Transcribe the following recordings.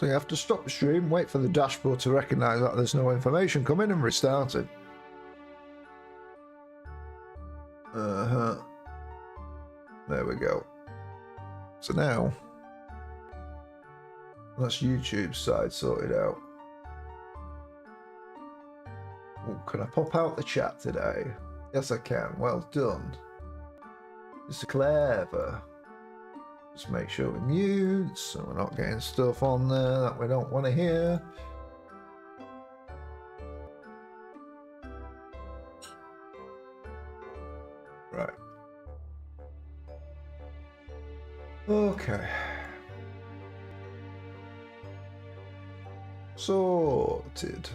So you have to stop the stream, wait for the dashboard to recognize that there's no information coming, and restart it. There we go. So now, that's YouTube's side sorted out. Ooh, can I pop out the chat today? Yes, I can. Well done. It's clever. Just make sure we mute so we're not getting stuff on there that we don't want to hear. Right. Okay. Sorted.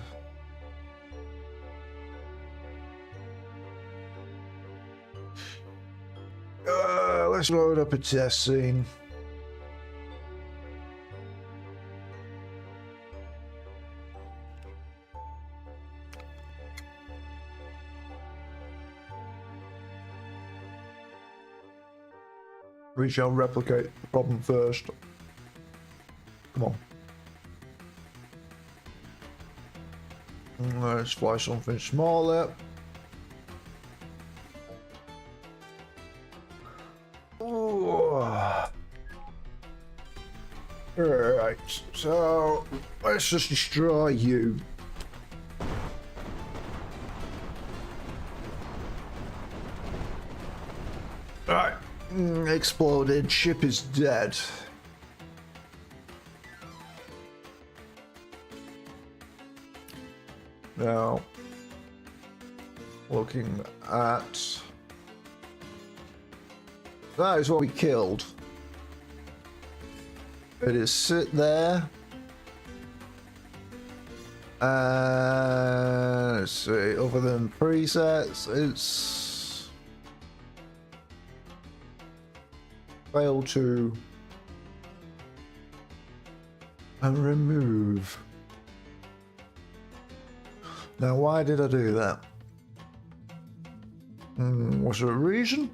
Let's load up a test scene. We shall replicate the problem first. Come on. Let's fly something smaller. Alright, so let's just destroy you. Right, exploded, ship is dead. Now, looking at... that is what we killed. It is sit there. Let's see, other than presets, it's failed to and remove. Now, why did I do that? Was there a reason?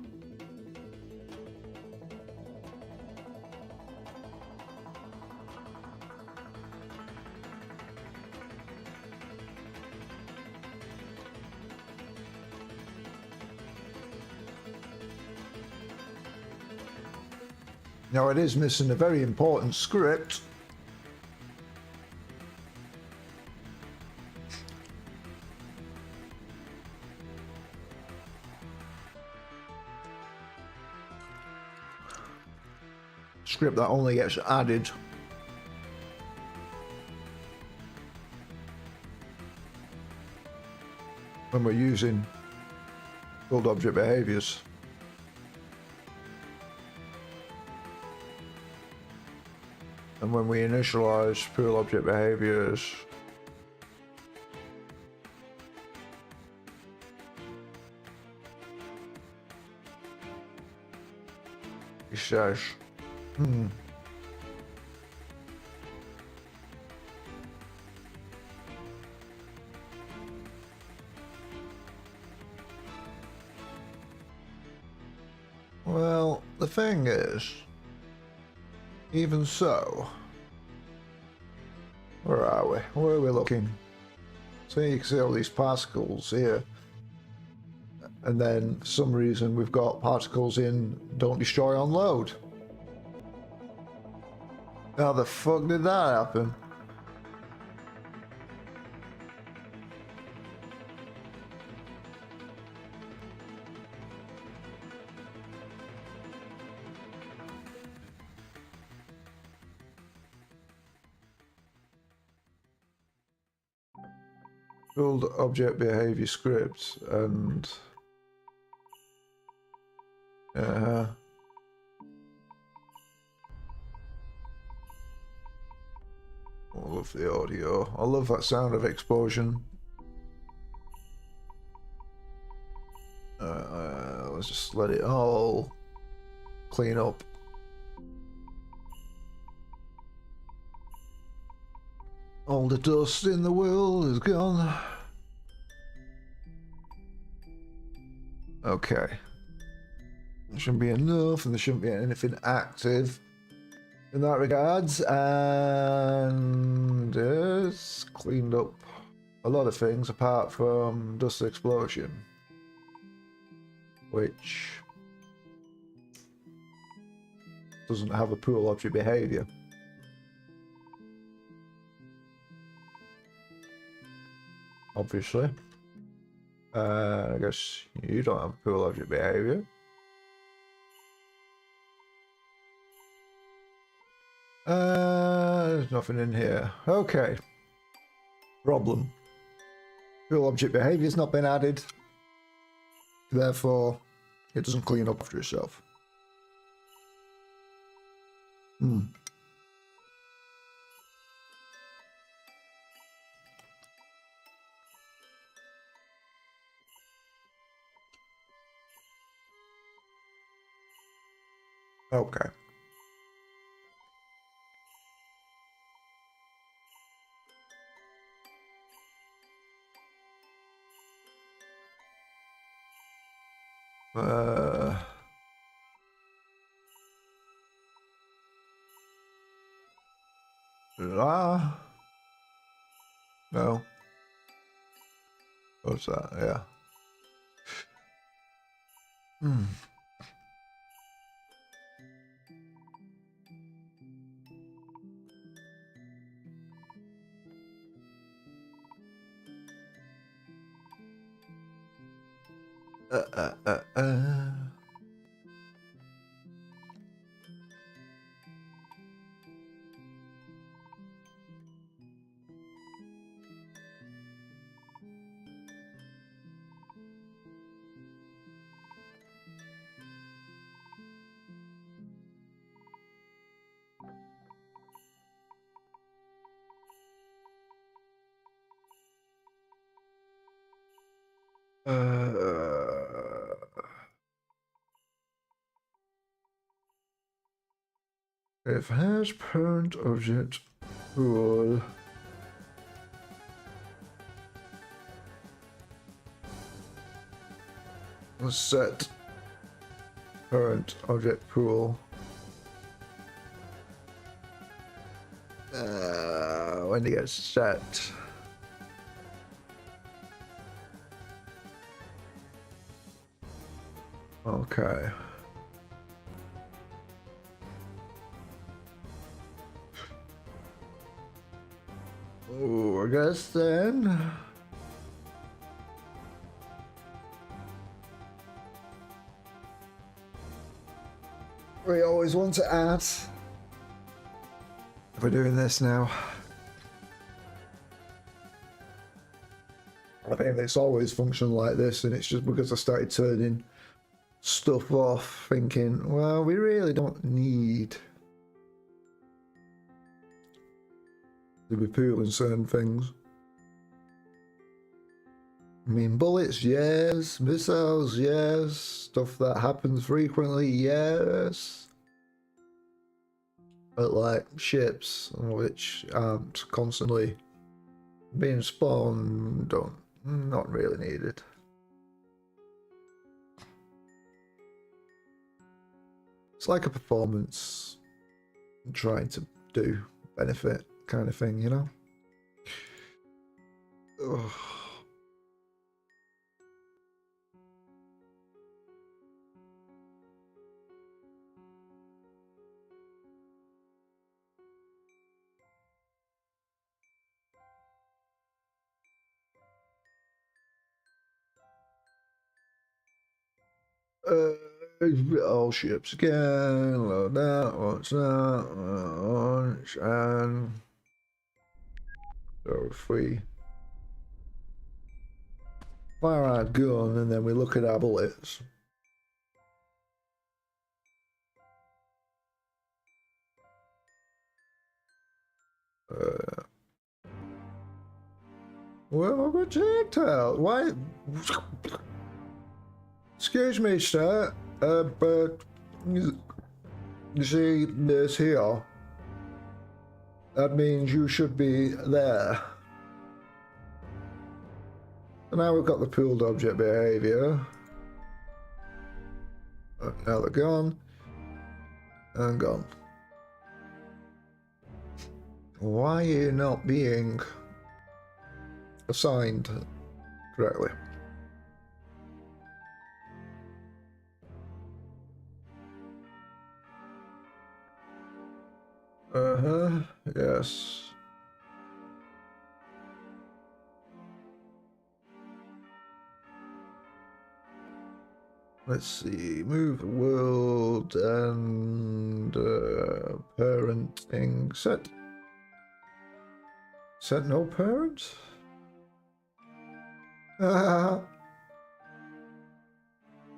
Now, it is missing a very important script. Script that only gets added when we're using build object behaviors. And when we initialize pool object behaviors, it says, well, the thing is, even so, where are we? Where are we looking? So you can see all these particles here. And then for some reason we've got particles in don't destroy on load. How the fuck did that happen? Build object behavior script and I love the audio. I love that sound of explosion. Let's just let it all clean up. All the dust in the world is gone. Okay. There shouldn't be enough, and there shouldn't be anything active in that regards. And a lot of things apart from dust explosion, which doesn't have a pool object behavior. Obviously. I guess you don't have pool object behavior. There's nothing in here. Okay. Problem. Pool object behavior has not been added. Therefore, it doesn't clean up after itself. Okay. No. What's that? Yeah. If has parent object pool set parent object pool when it gets set. Okay. Oh, I guess then. We always want to add. We're doing this now. I think it's always functioned like this, and it's just because I started turning stuff off, thinking, well, we really don't need to be pooling certain things. I mean, bullets, yes. Missiles, yes. Stuff that happens frequently, yes. But like ships, which aren't constantly being spawned, not really needed. It's like a performance I'm trying to do benefit kind of thing, you know? Ugh. All ships again, load that, what's that, launch, and so if we fire our gun and then we look at our bullets. Well, I've got projectile. Why? Excuse me, sir, but you see this here? That means you should be there. So now we've got the pooled object behavior. Now they're gone. And gone. Why are you not being assigned correctly. Yes. Let's see, move the world and parenting set. Set no parents?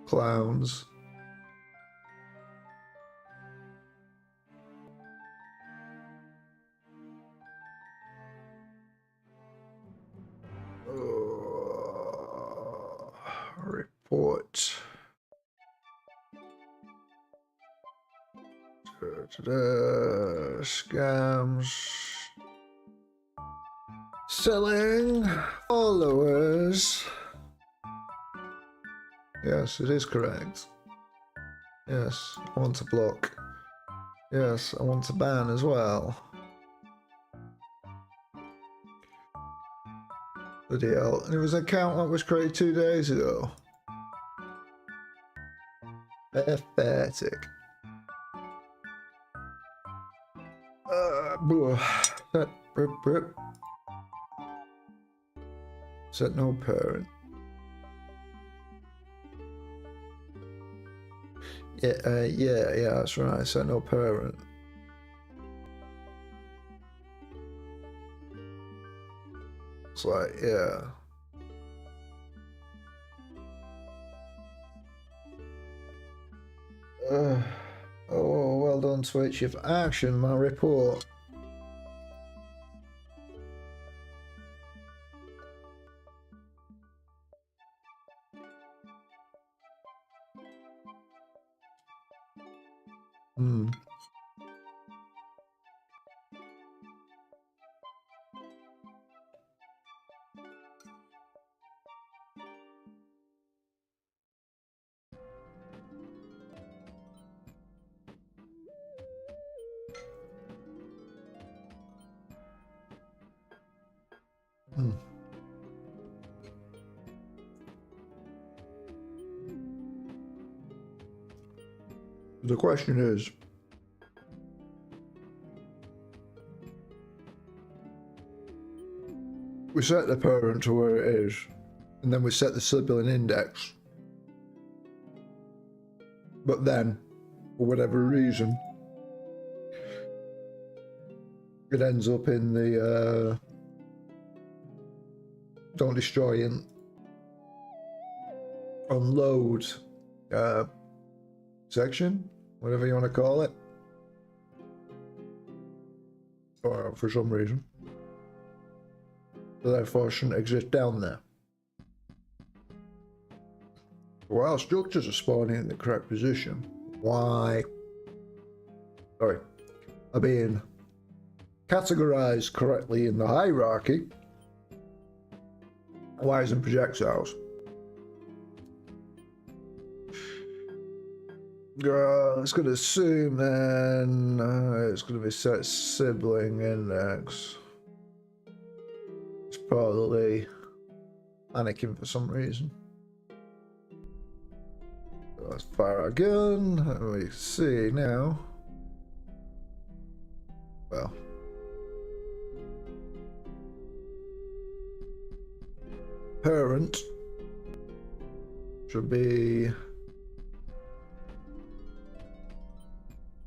Clowns. Report. Scams. Selling followers. Yes, it is correct. Yes, I want to block. Yes, I want to ban as well. Bloody hell. And it was an account that was created 2 days ago. Pathetic. Set no parent. Yeah, that's right. Set no parent. It's like, yeah. Oh, well done, Twitch. You've actioned my report. The question is, we set the parent to where it is, and then we set the sibling index. But then, for whatever reason, it ends up in the don't destroy and unload section, whatever you want to call it, or for some reason. So therefore, it shouldn't exist down there. While structures are spawning in the correct position, are being categorized correctly in the hierarchy, why isn't projectiles? It's going to assume then it's going to be set sibling index. It's probably panicking for some reason. So let's fire our gun, and we see now. Well, parent should be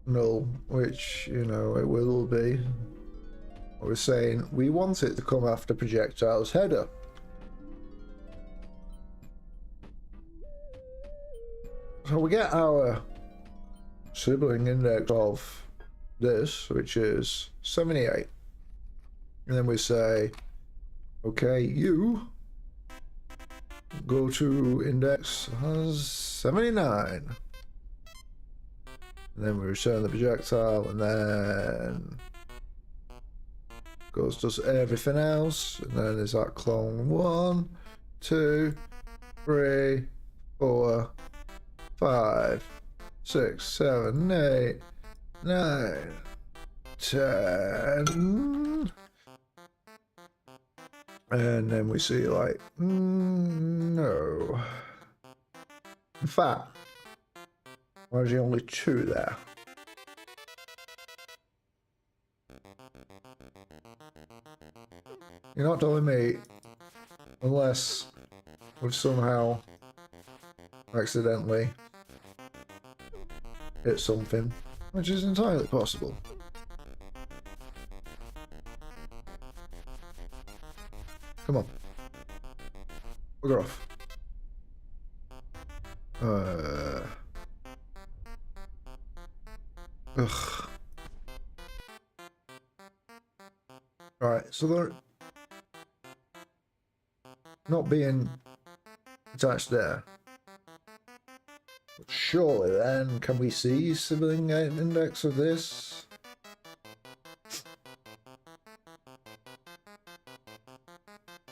null, which, you know, it will be. We're saying we want it to come after projectile's header. So we get our sibling index of this, which is 78. And then we say, okay, you go to index 79. And then we return the projectile, and then goes does everything else, and then there's that clone 1, 2, 3, 4, 5, 6, 7, 8, 9, 10, And then we see like, no. In fact, why is there only 2 there? You're not telling me, unless we've somehow accidentally hit something, which is entirely possible. Come on. Bugger off. Ugh. Right, so they're not being attached there. But surely then, can we see sibling index of this?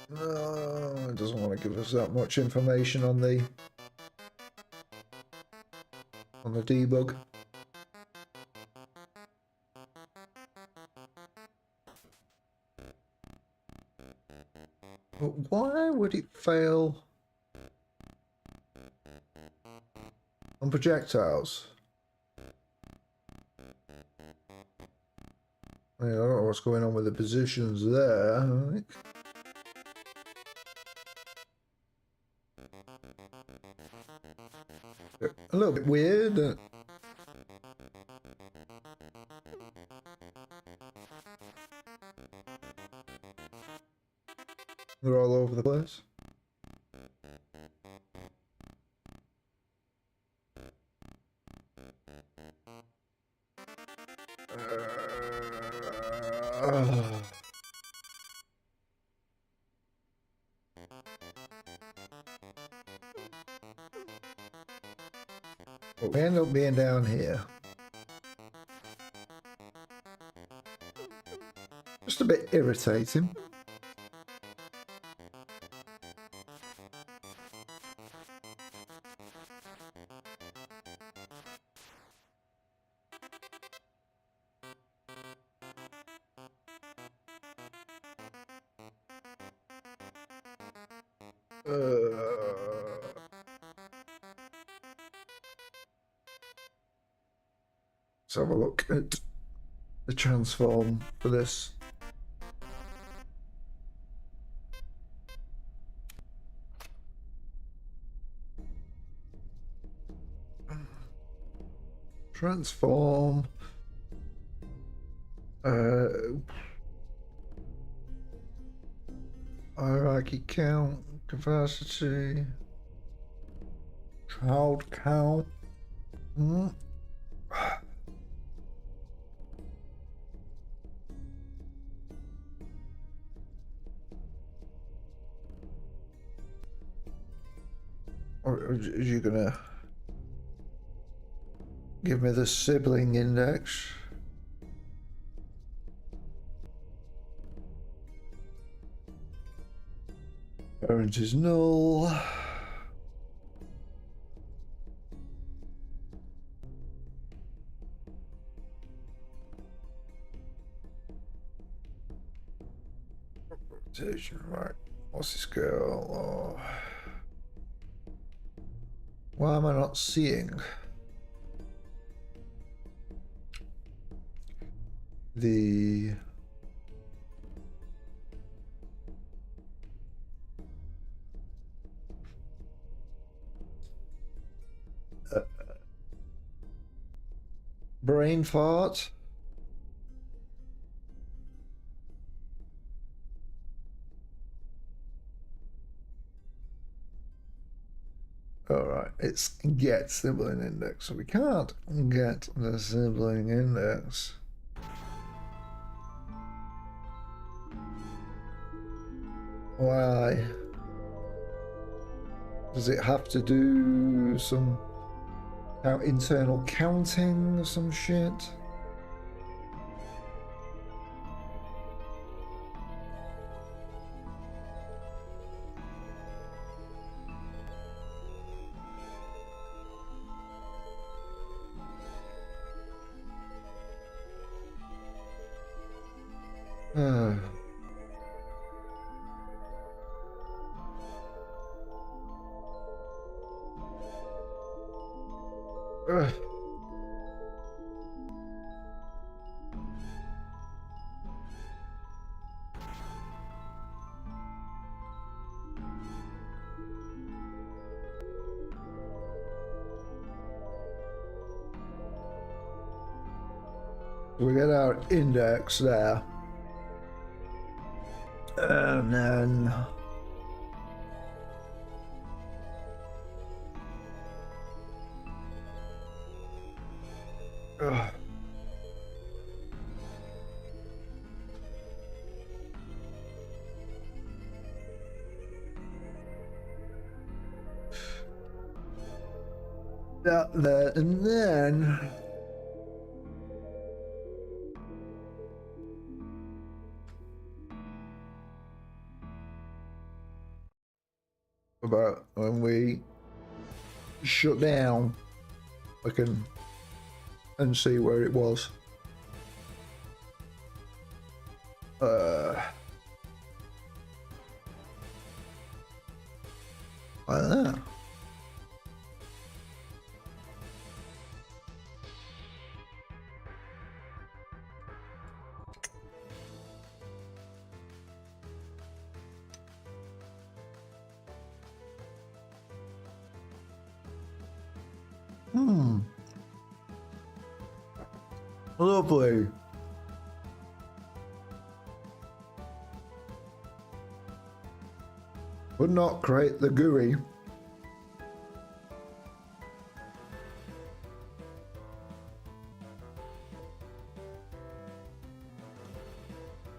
No, it doesn't want to give us that much information on the debug. But why would it fail on projectiles? I mean, I don't know what's going on with the positions there. A little bit weird. They're all over the place. But we end up being down here. Just a bit irritating. Let's have a look at the transform for this. Transform. Hierarchy count, capacity, child count. Or are you gonna give me the sibling index? Parent is null. Rotation, right. What's the scale? Oh. Why am I not seeing the brain fart? Alright, it's get sibling index, so we can't get the sibling index. Why? Does it have to do some internal counting or some shit? Ugh. We get our index there. And then that there, and then about when we shut down, I can and see where it was. I don't know. Lovely. Would not create the GUI.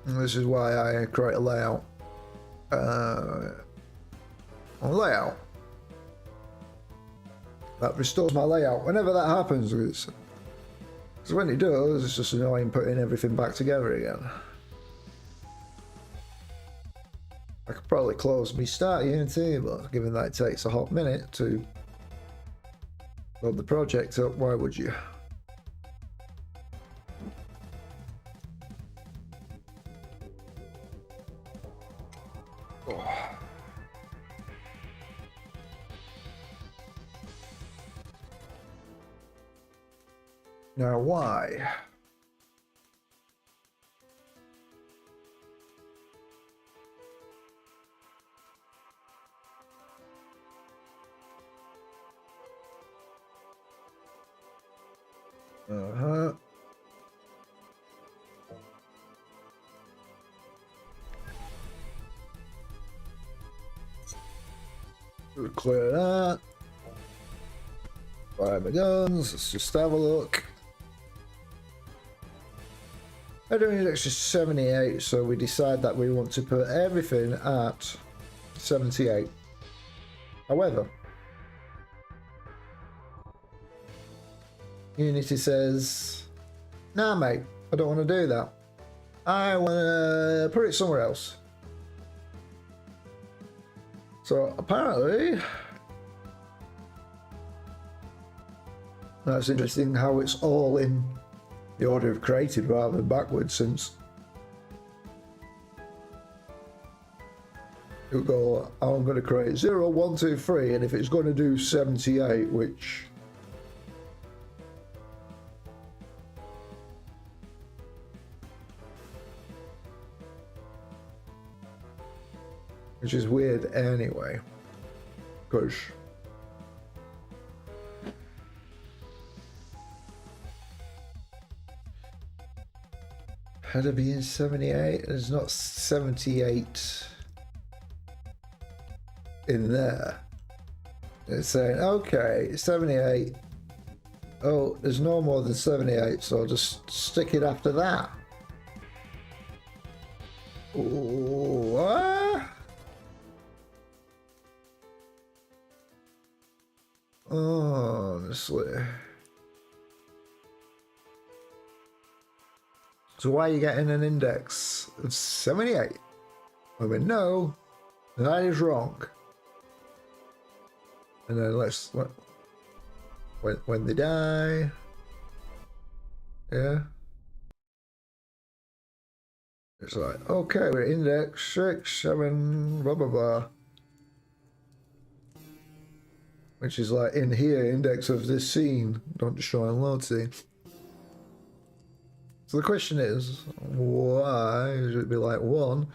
And this is why I create a layout. Layout. That restores my layout. Whenever that happens, because when it does, it's just annoying putting everything back together again. I could probably close me start Unity, but given that it takes a hot minute to load the project up, why would you? Oh. Now why? We'll clear that. Fire my guns. Let's just have a look. Header index is 78, so we decide that we want to put everything at 78. However, Unity says, nah mate, I don't want to do that. I want to put it somewhere else. So apparently, that's interesting how it's all in the order of created rather than backwards, since you'll go, I'm going to create 0, 1, 2, 3, and if it's going to do 78, which is weird anyway, because had it been 78, there's not 78 in there. It's saying, okay, 78. Oh, there's no more than 78, so I'll just stick it after that. What? Honestly. So why are you getting an index of 78? I mean, no, that is wrong. And then let's, when they die, yeah. It's like, okay, we're index 6, 7, blah, blah, blah. which is like in here, index of this scene, don't destroy and load scene. So the question is, why should it be like 1,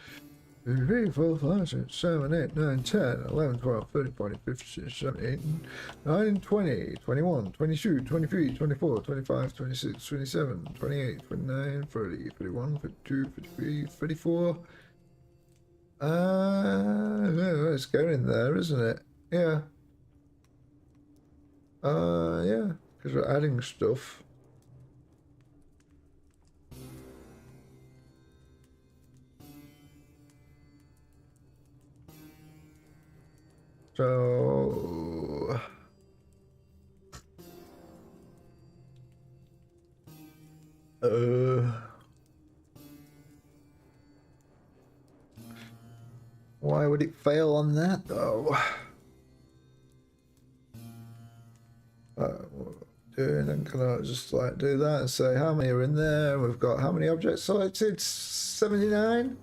2, 3, 4, 5, 6, 7, 8, 9, 10, 11, 12, 13, 14, 15, 16, 17, 18, 19, 20, 21, 22, 23, 24, 25, 26, 27, 28, 29, 30, 31, 32, 33, 34. It's going there, isn't it? Yeah. Yeah, because we're adding stuff. So why would it fail on that though? And can I just like do that and say how many are in there? We've got how many objects selected? 79.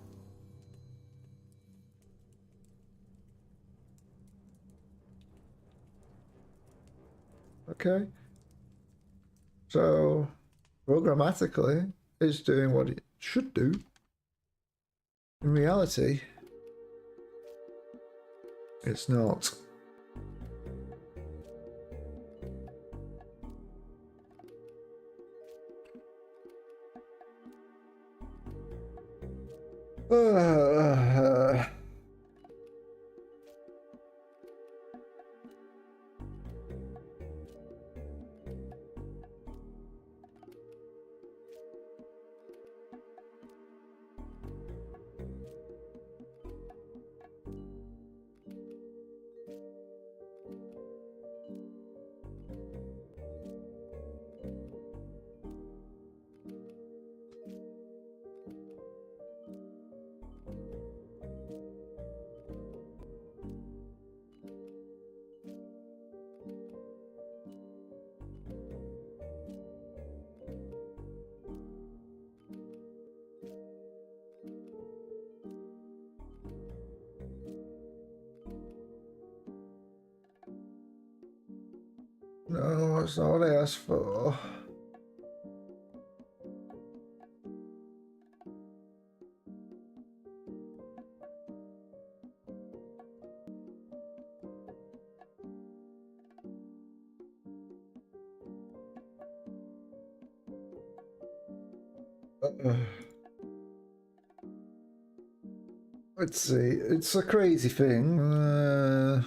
Okay. So programmatically, it's doing what it should do. In reality, it's not. No, that's not what I asked for. Let's see, it's a crazy thing.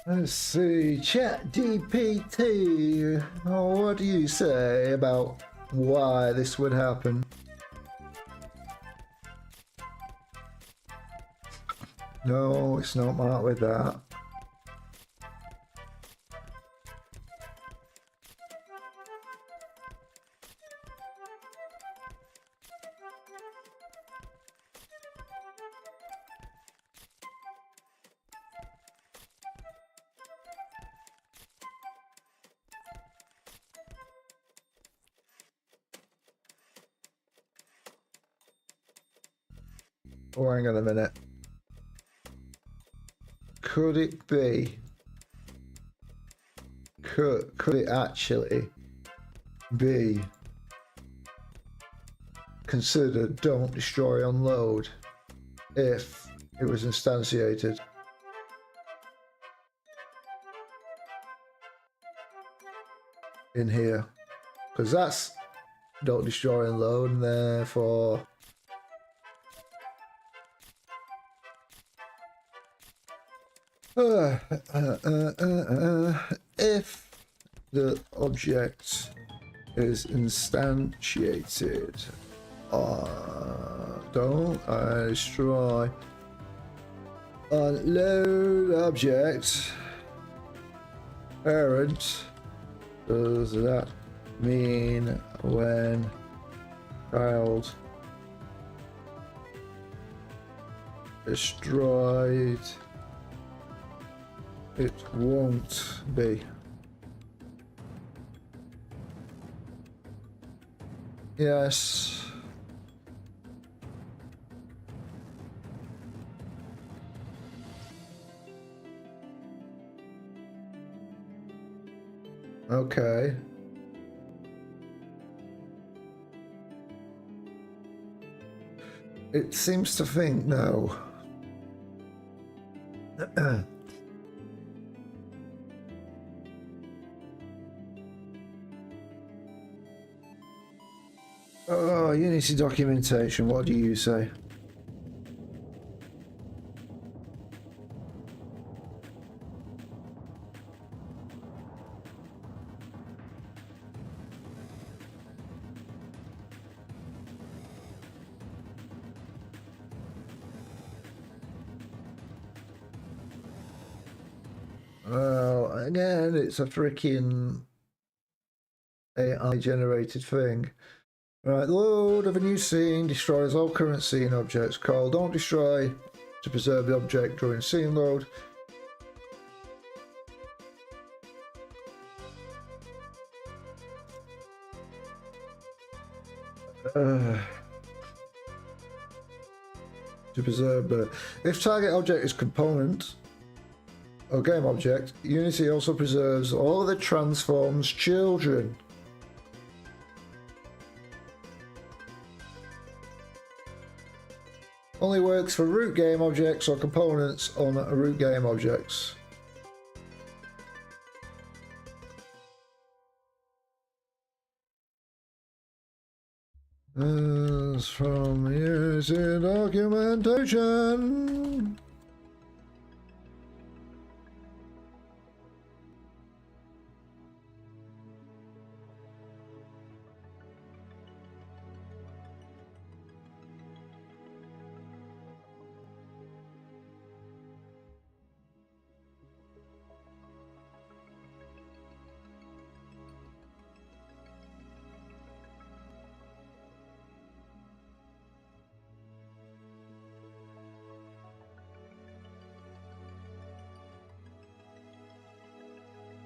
Let's see, ChatGPT. Oh, what do you say about why this would happen? No, it's not marked with that. Oh, hang on a minute. Could it be? Could it actually be considered don't destroy unload if it was instantiated? In here, because that's don't destroy unload, and therefore if the object is instantiated. Don't destroy unload object parent. Does that mean when child destroyed it won't be? Yes. Okay. It seems to think no. Oh, Unity documentation, what do you say? Well, again, it's a freaking AI generated thing. Right, load of a new scene destroys all current scene objects. Call don't destroy to preserve the object during scene load. To preserve, but if target object is component or game object, Unity also preserves all the transforms children. Only works for root game objects or components on root game objects. This from Unity documentation.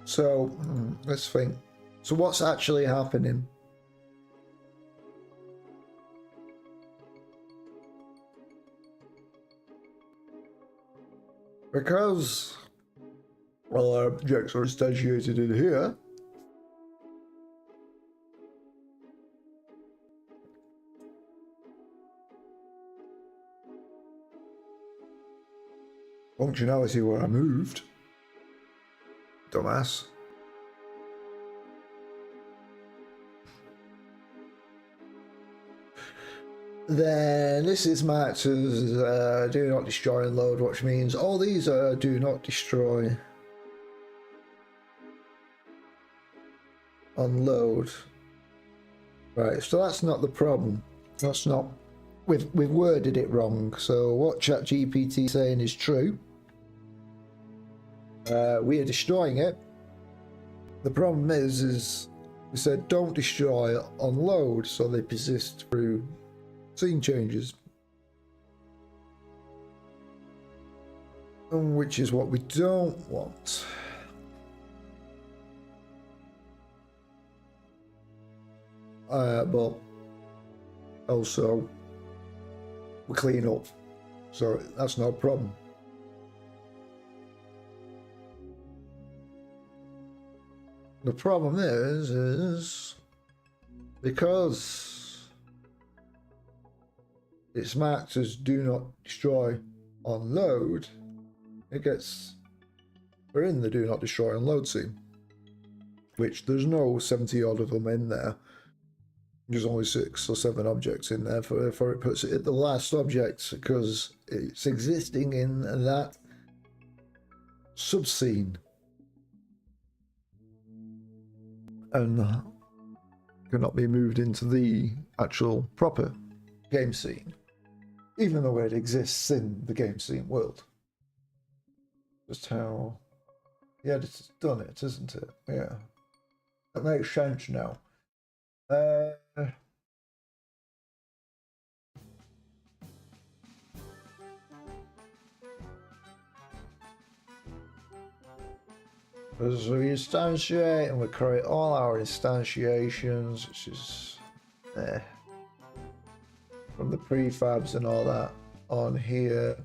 So let's think. So what's actually happening? Because all our objects are instantiated in here, functionality where I moved. Dumbass. Then this is marked as do not destroy and load, which means all these are do not destroy, unload. Right, so that's not the problem. That's not. We've worded it wrong. So what ChatGPT is saying is true. We are destroying it. The problem is we said don't destroy, unload, so they persist through scene changes, which is what we don't want. But also we clean up, so that's no problem. The problem is because it's marked as do not destroy, unload, we're in the do not destroy, unload scene, which there's no 70 odd of them in there. There's only 6 or 7 objects in there for it puts it at the last object because it's existing in that subscene. And cannot be moved into the actual proper game scene, even though it exists in the game scene world. Just how the editor's done it, isn't it? Yeah, that makes sense now. So we instantiate and we create all our instantiations, which is from the prefabs and all that on here.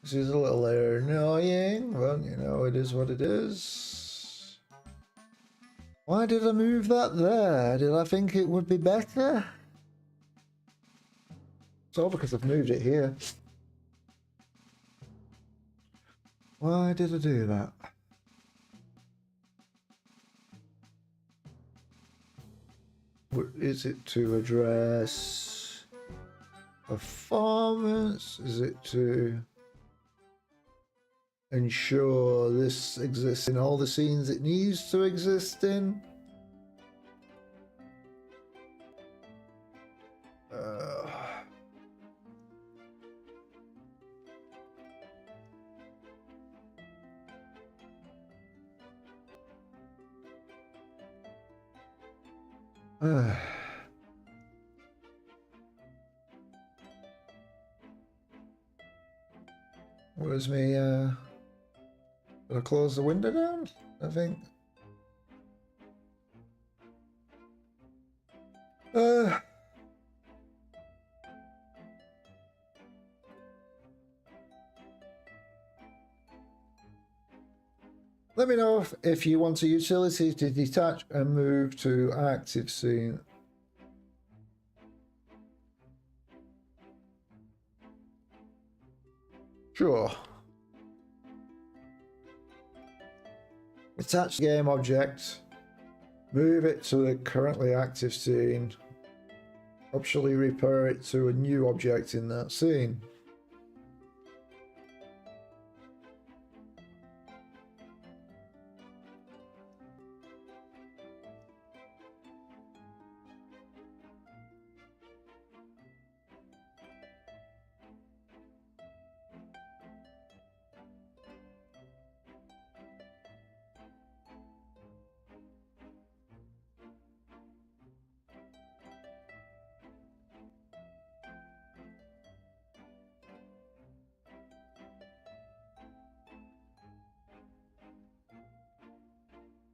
This is a little annoying, but you know, it is what it is. Why did I move that there? Did I think it would be better? It's all because I've moved it here. Why did I do that? Is it to address performance? Is it to ensure this exists in all the scenes it needs to exist in? Where's me? Did I close the window down? I think. Let me know if you want a utility to detach and move to active scene. Sure. Attach the game object. Move it to the currently active scene. Optionally repair it to a new object in that scene.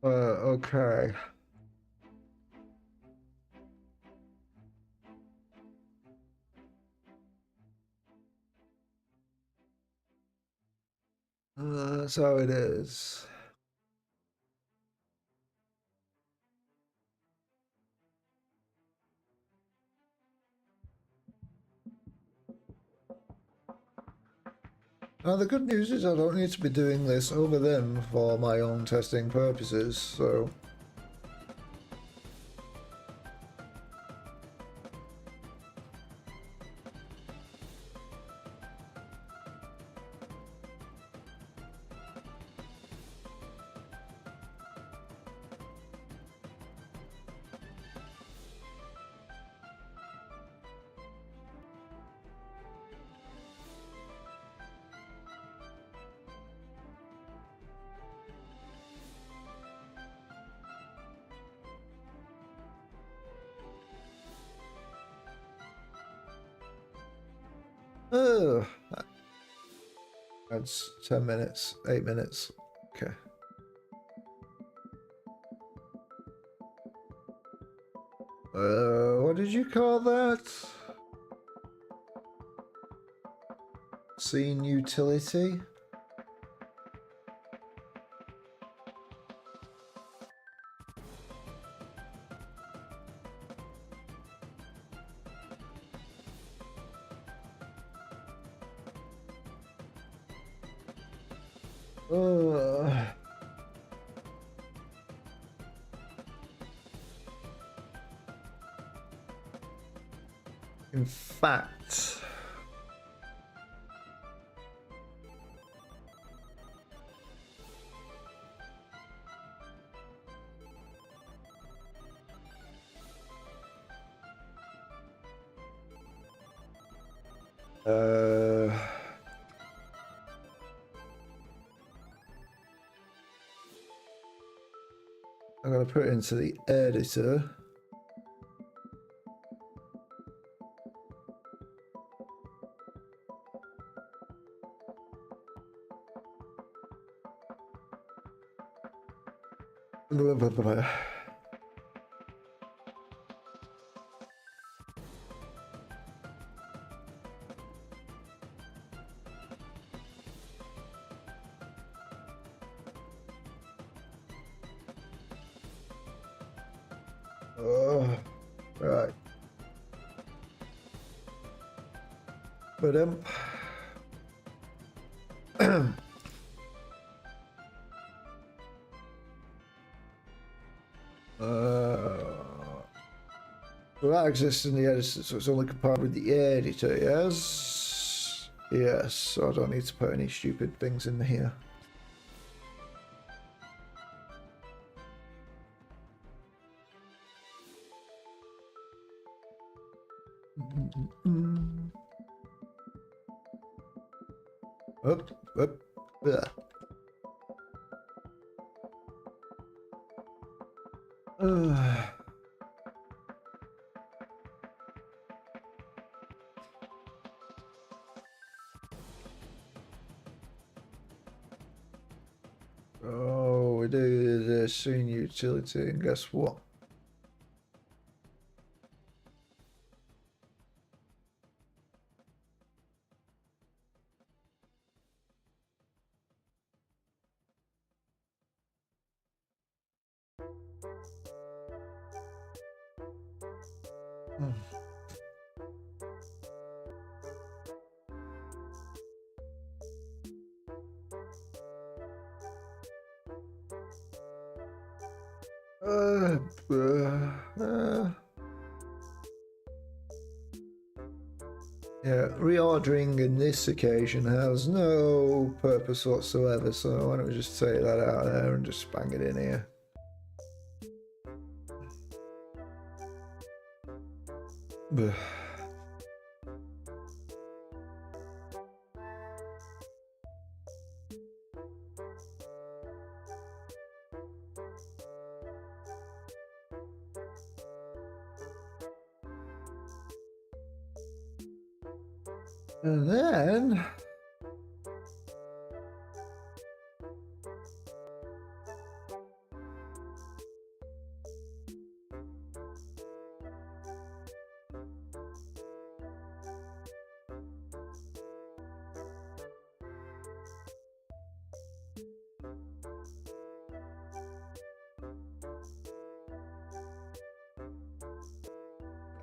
Okay. That's how it is. Now the good news is I don't need to be doing this over them for my own testing purposes, so... Oh, that's 10 minutes, 8 minutes. Okay. What did you call that? Scene utility? In fact, I'm going to put it into the editor. Blah, blah, blah. Oh, right. But well, that exists in the editor, so it's only compatible with the editor, yes? Yes, so I don't need to put any stupid things in here. Up, there. Oh, we do the scene utility, and guess what? Yeah, reordering in this occasion has no purpose whatsoever, so why don't we just take that out of there and just bang it in here. And then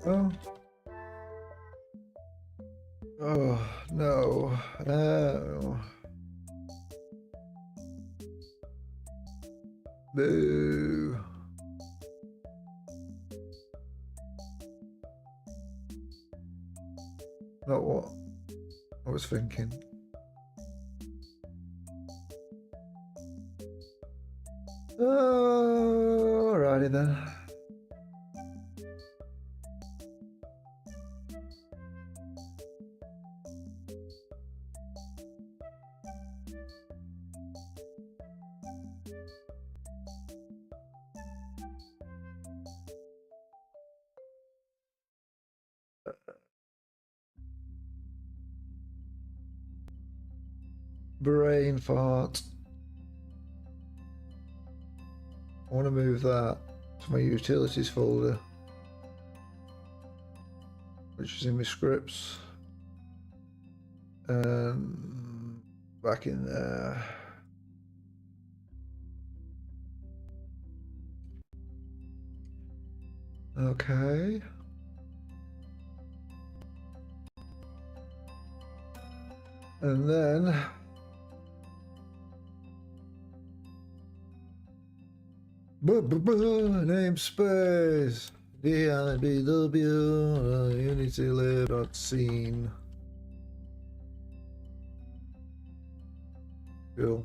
oh, oh no, no. Boo. Not what I was thinking. Alrighty then. Brain fart. I want to move that to my utilities folder, which is in my scripts, and back in there. Okay. And then namespace DIBW unitylib.scene. Cool.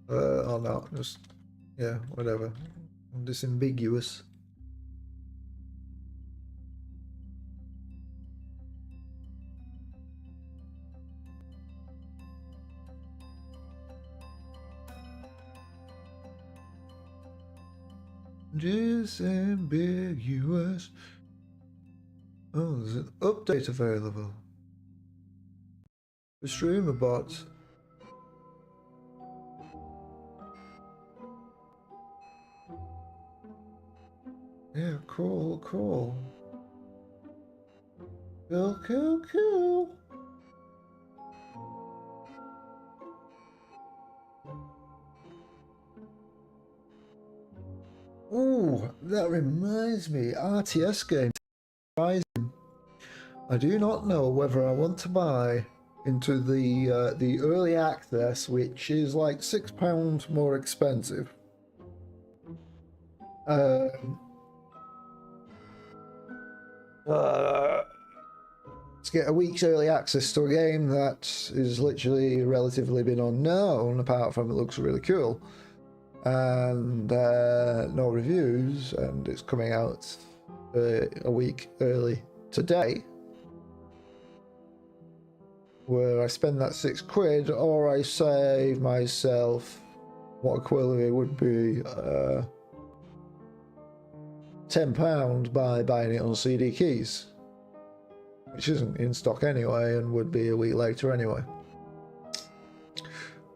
Or not, just Yeah, whatever. Disambiguous. Disambiguous. Oh, there's an update available. The streamer bot. Yeah, cool, cool. Cool, cool, cool. Ooh, that reminds me, RTS game. I do not know whether I want to buy into the early access, which is like £6 more expensive. To get a week's early access to a game that is literally relatively been unknown, apart from it looks really cool, and no reviews, and it's coming out a week early today, where I spend that £6, or I save myself what equivalent would be £10 by buying it on CD keys, which isn't in stock anyway and would be a week later anyway.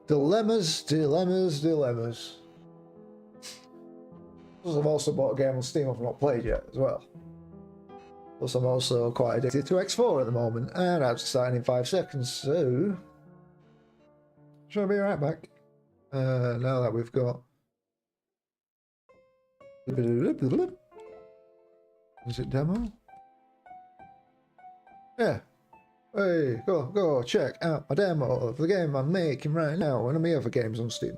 Dilemmas, dilemmas, dilemmas. Plus, I've also bought a game on Steam I've not played yet as well. Plus, I'm also quite addicted to X4 at the moment, and I have to start in 5 seconds, so... Shall I be right back? Now that we've got... Is it demo? Yeah. Hey, go check out my demo of the game I'm making right now, one of my other games on Steam.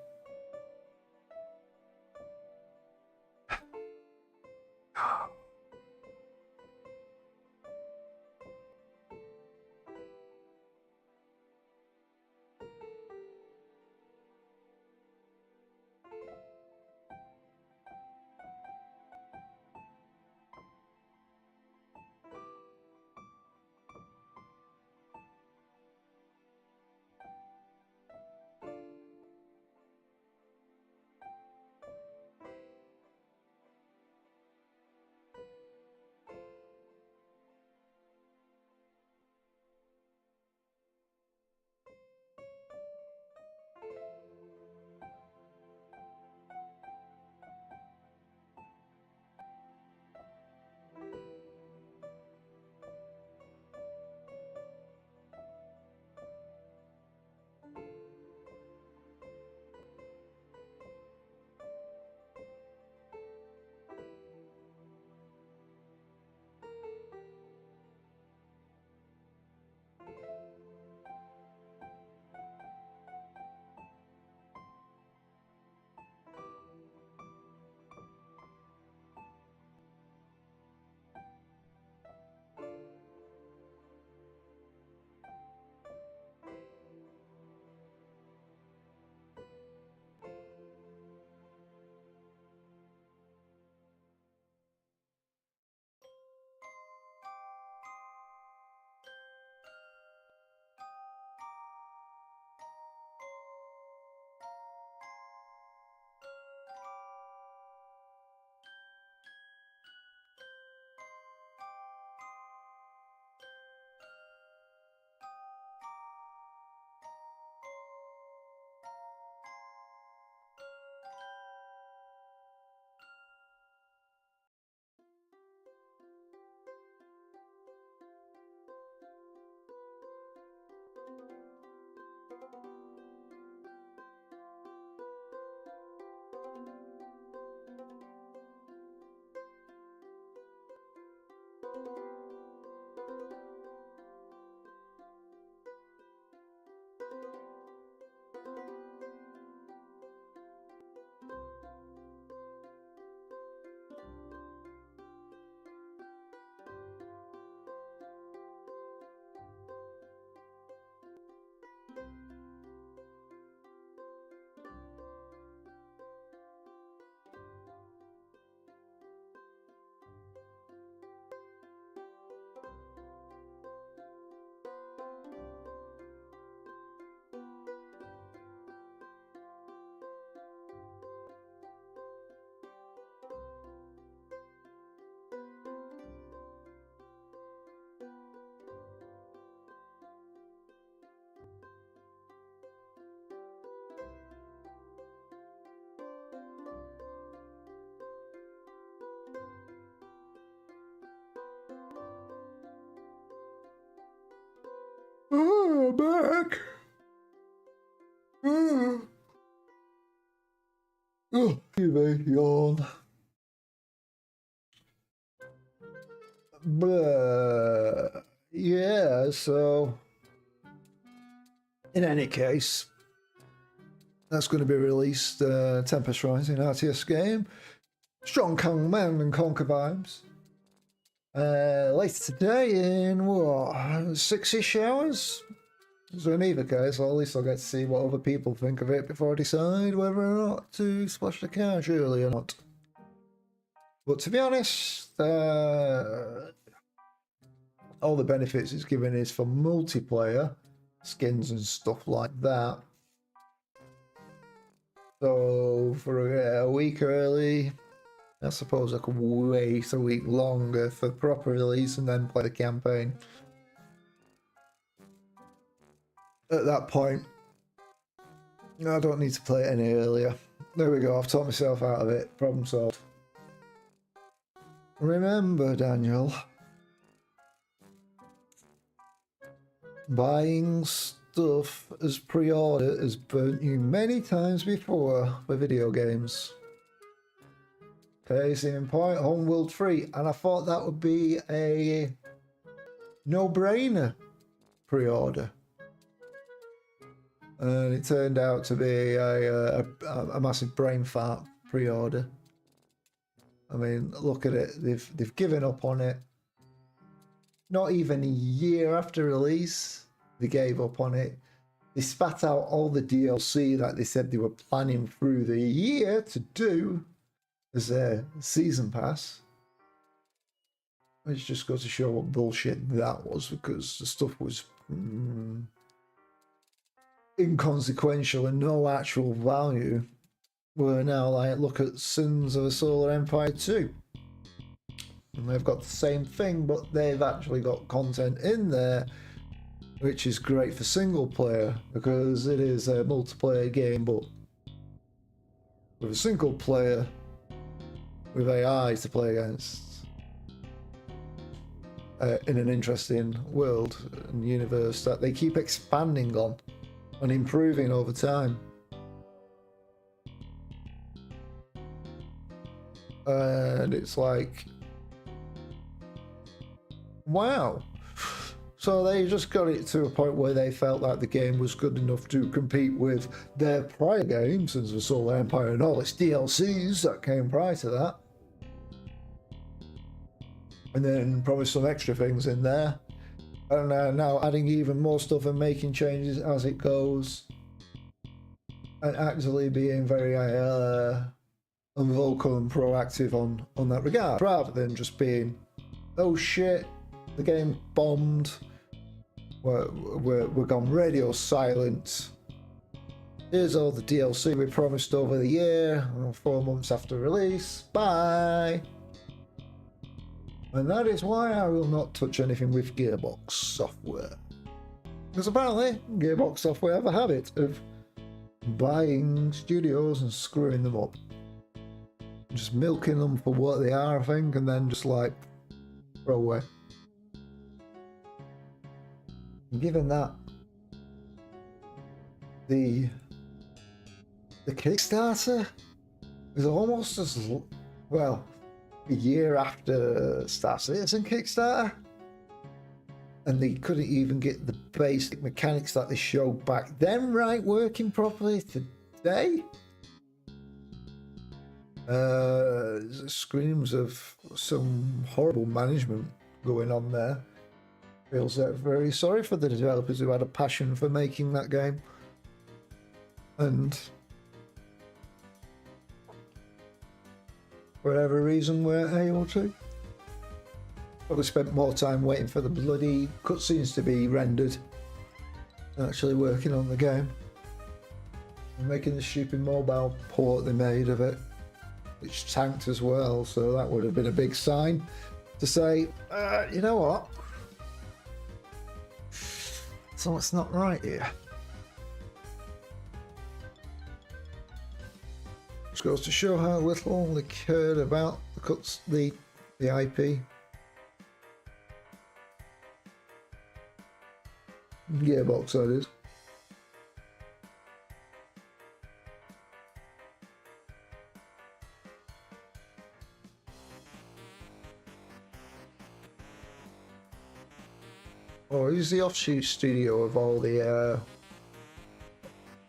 back. Oh, excuse me, yawn. But yeah, so in any case, that's going to be released. Tempest Rising RTS game, strong Command and Conquer vibes. Later today in what 6-ish hours. So in either case, at least I'll get to see what other people think of it before I decide whether or not to splash the cash early or not. But to be honest, all the benefits it's given is for multiplayer, skins and stuff like that. So for a week early, I suppose I could wait a week longer for proper release and then play the campaign. At that point, I don't need to play it any earlier. There we go, I've talked myself out of it. Problem solved. Remember, Daniel, buying stuff as pre-order has burnt you many times before for video games. Case in point, Homeworld 3, and I thought that would be a no-brainer pre-order. And it turned out to be a massive brain fart pre-order. I mean, look at it. They've given up on it. Not even a year after release, they gave up on it. They spat out all the DLC that they said they were planning through the year to do as a season pass. Which just goes to show what bullshit that was, because the stuff was inconsequential and no actual value. We're now like, look at Sins of a Solar Empire 2. And they've got the same thing, but they've actually got content in there, which is great for single player, because it is a multiplayer game, but with a single player, with AI to play against, in an interesting world and universe that they keep expanding on and improving over time. And it's like, wow. So they just got it to a point where they felt like the game was good enough to compete with their prior games, Sins of the Solar Empire and all its DLCs that came prior to that. And then probably some extra things in there. And now adding even more stuff and making changes as it goes. And actually being very vocal and proactive on that regard, rather than just being, oh shit, the game bombed, we're gone radio silent, here's all the DLC we promised over the year, 4 months after release, bye. And that is why I will not touch anything with Gearbox Software, because apparently Gearbox Software have a habit of buying studios and screwing them up, just milking them for what they are, I think, and then just like throw away. And given that the Kickstarter is almost as well a year after Star Citizen Kickstarter, and they couldn't even get the basic mechanics that they showed back then right working properly today. Screams of some horrible management going on there. Feels very sorry for the developers who had a passion for making that game, and for whatever reason we're able to. Probably spent more time waiting for the bloody cutscenes to be rendered than actually working on the game and making the stupid mobile port they made of it, which tanked as well. So that would have been a big sign to say, you know what, something's not right here. Just goes to show how little they cared about the IP. Gearbox, that is. Oh, he's the offshoot studio of all the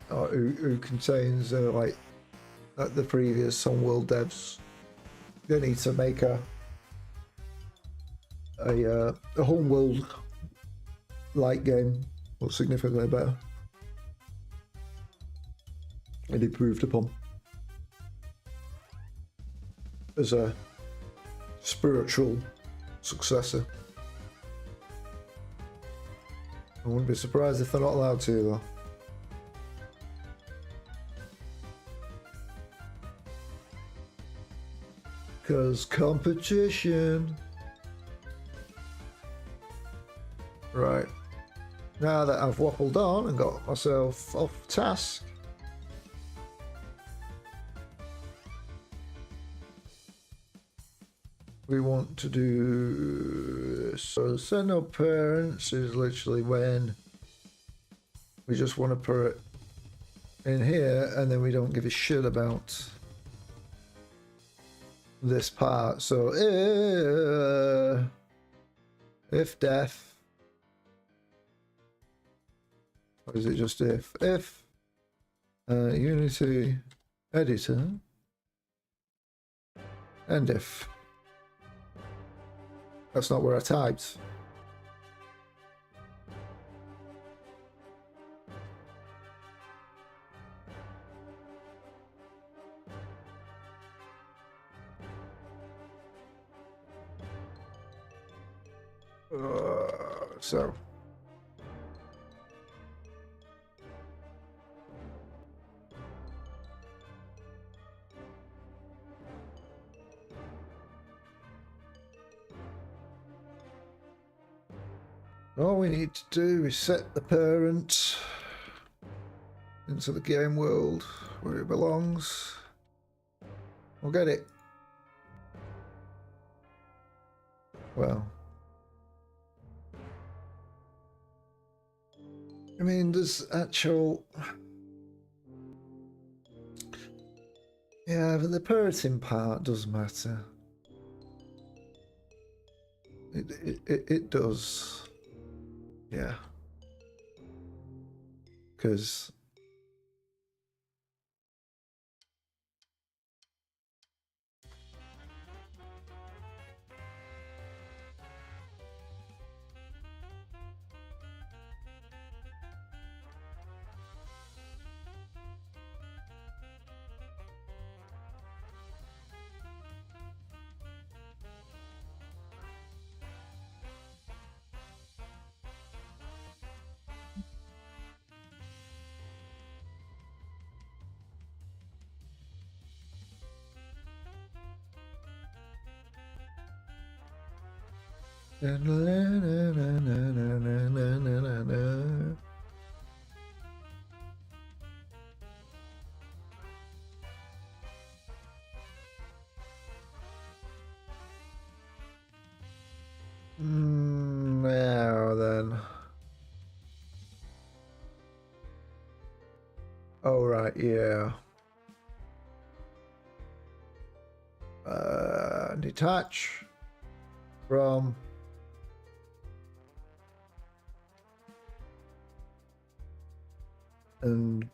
who contains like the previous Homeworld devs. They need to make a Homeworld light game, or significantly better, and improved upon as a spiritual successor. I wouldn't be surprised if they're not allowed to, though. Because competition. Right. Now that I've waffled on and got myself off task, we want to do this. So send up parents is literally when we just want to put it in here, and then we don't give a shit about this part. So if def, or is it just if Unity editor and if. That's not where I typed. So all we need to do is set the parent into the game world where it belongs. We'll get it. Well, I mean, there's actual... Yeah, but the parenting part does matter. It does. Yeah. Because... Now then. Oh, right, yeah. Detach from and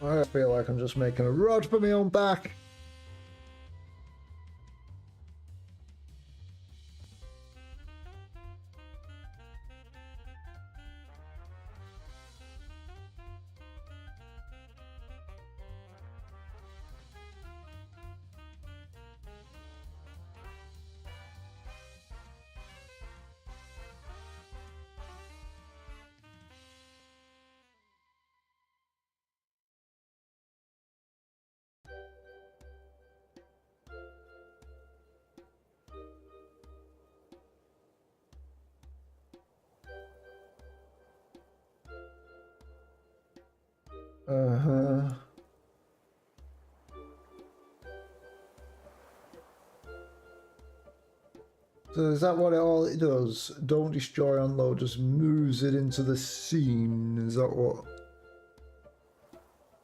I feel like I'm just making a rod for my own back. Uh-huh. So is that what all it does? Don't destroy, unload, just moves it into the scene. Is that what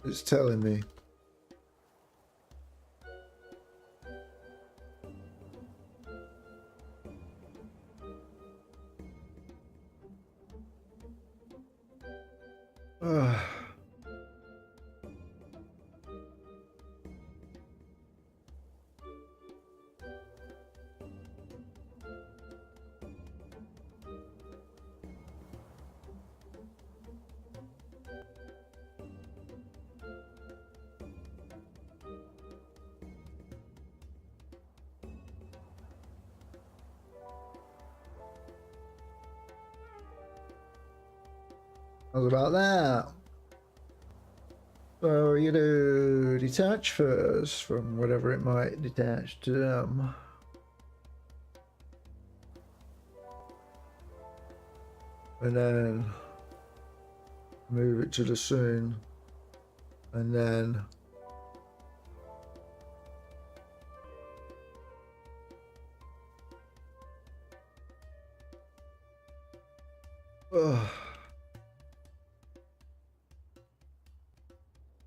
it's telling me? How's about that? So you do detach first from whatever it might detach to them. And then move it to the scene. And then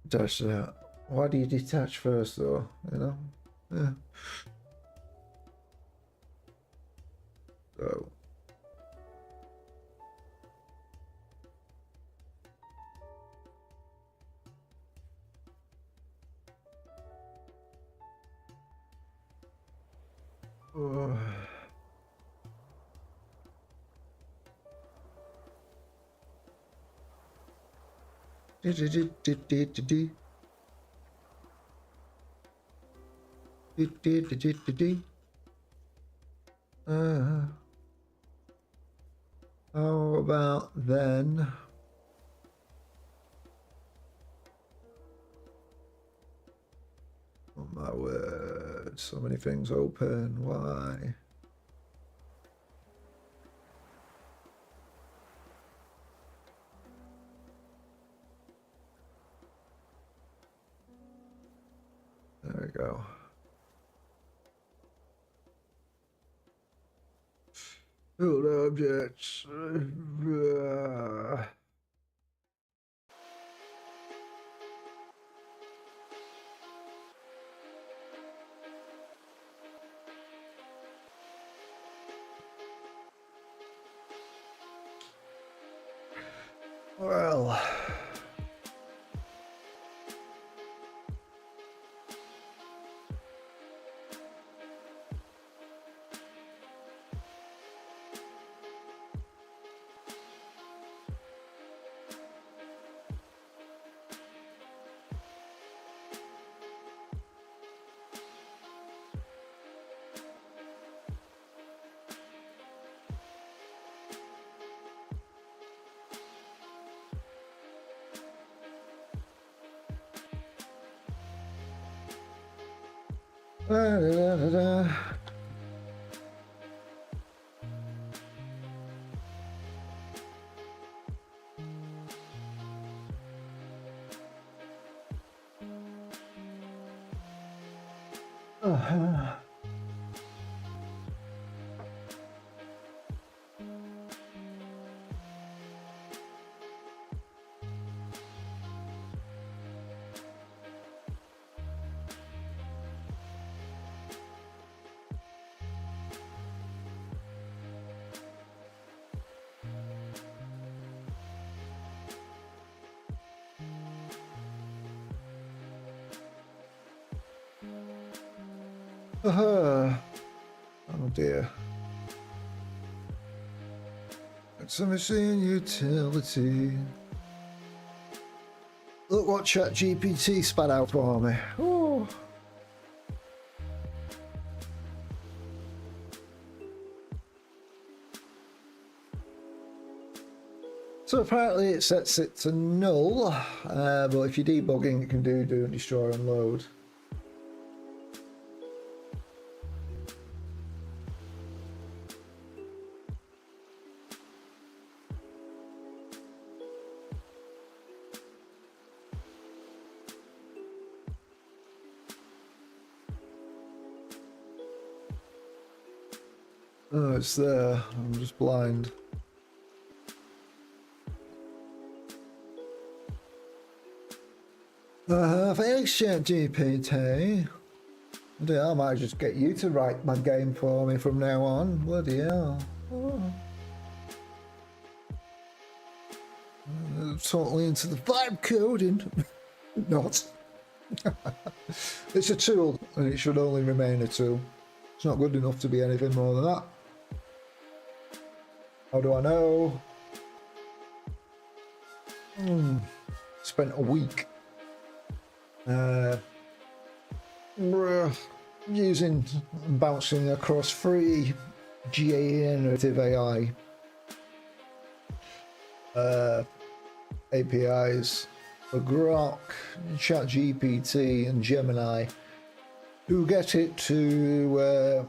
detach that. Why do you detach first though? You know? Yeah. So how about then? Oh my word, so many things open. Why? There we go. Build objects. Well. Da, da, da, da. Uh-huh. Uh-huh. Oh dear. It's a machine utility. Look what ChatGPT spat out for me. Oh. So apparently it sets it to null, but if you're debugging, it can do destroy, unload. Oh, it's there. I'm just blind. Thanks, ChatGPT. I might just get you to write my game for me from now on. Bloody hell. Oh. Totally into the vibe coding. Not. It's a tool, and it should only remain a tool. It's not good enough to be anything more than that. How do I know? Spent a week using, bouncing across free generative AI APIs for Grok, ChatGPT, and Gemini, who get it to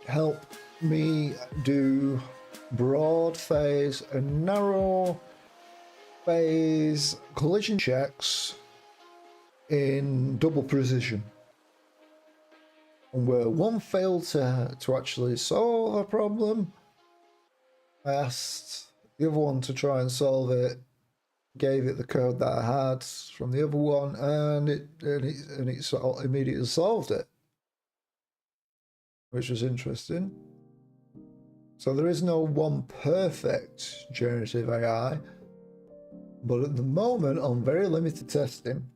help me do broad phase and narrow phase collision checks in double precision. And where one failed to actually solve a problem, I asked the other one to try and solve it, gave it the code that I had from the other one, and it immediately solved it, which was interesting. So there is no one perfect generative AI, but at the moment on very limited testing,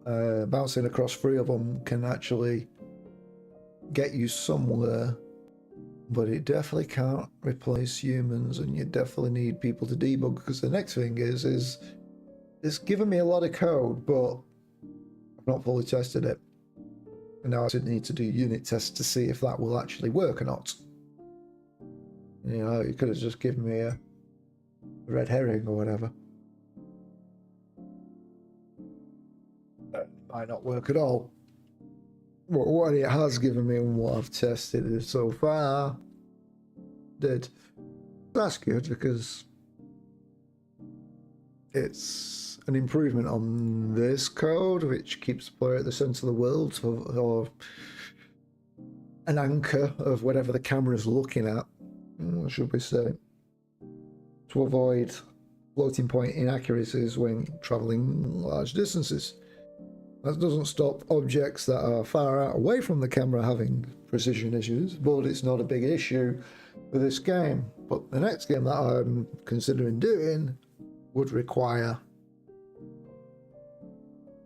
bouncing across three of them can actually get you somewhere, but it definitely can't replace humans, and you definitely need people to debug, because the next thing is it's given me a lot of code, but I've not fully tested it, and now I need to do unit tests to see if that will actually work or not. You know, you could have just given me a red herring or whatever. That might not work at all. But what it has given me and what I've tested so far did. That's good, because it's an improvement on this code, which keeps the player at the centre of the world, or an anchor of whatever the camera's looking at, should we say, to avoid floating point inaccuracies when travelling large distances. That doesn't stop objects that are far out away from the camera having precision issues, but it's not a big issue for this game. But the next game that I'm considering doing would require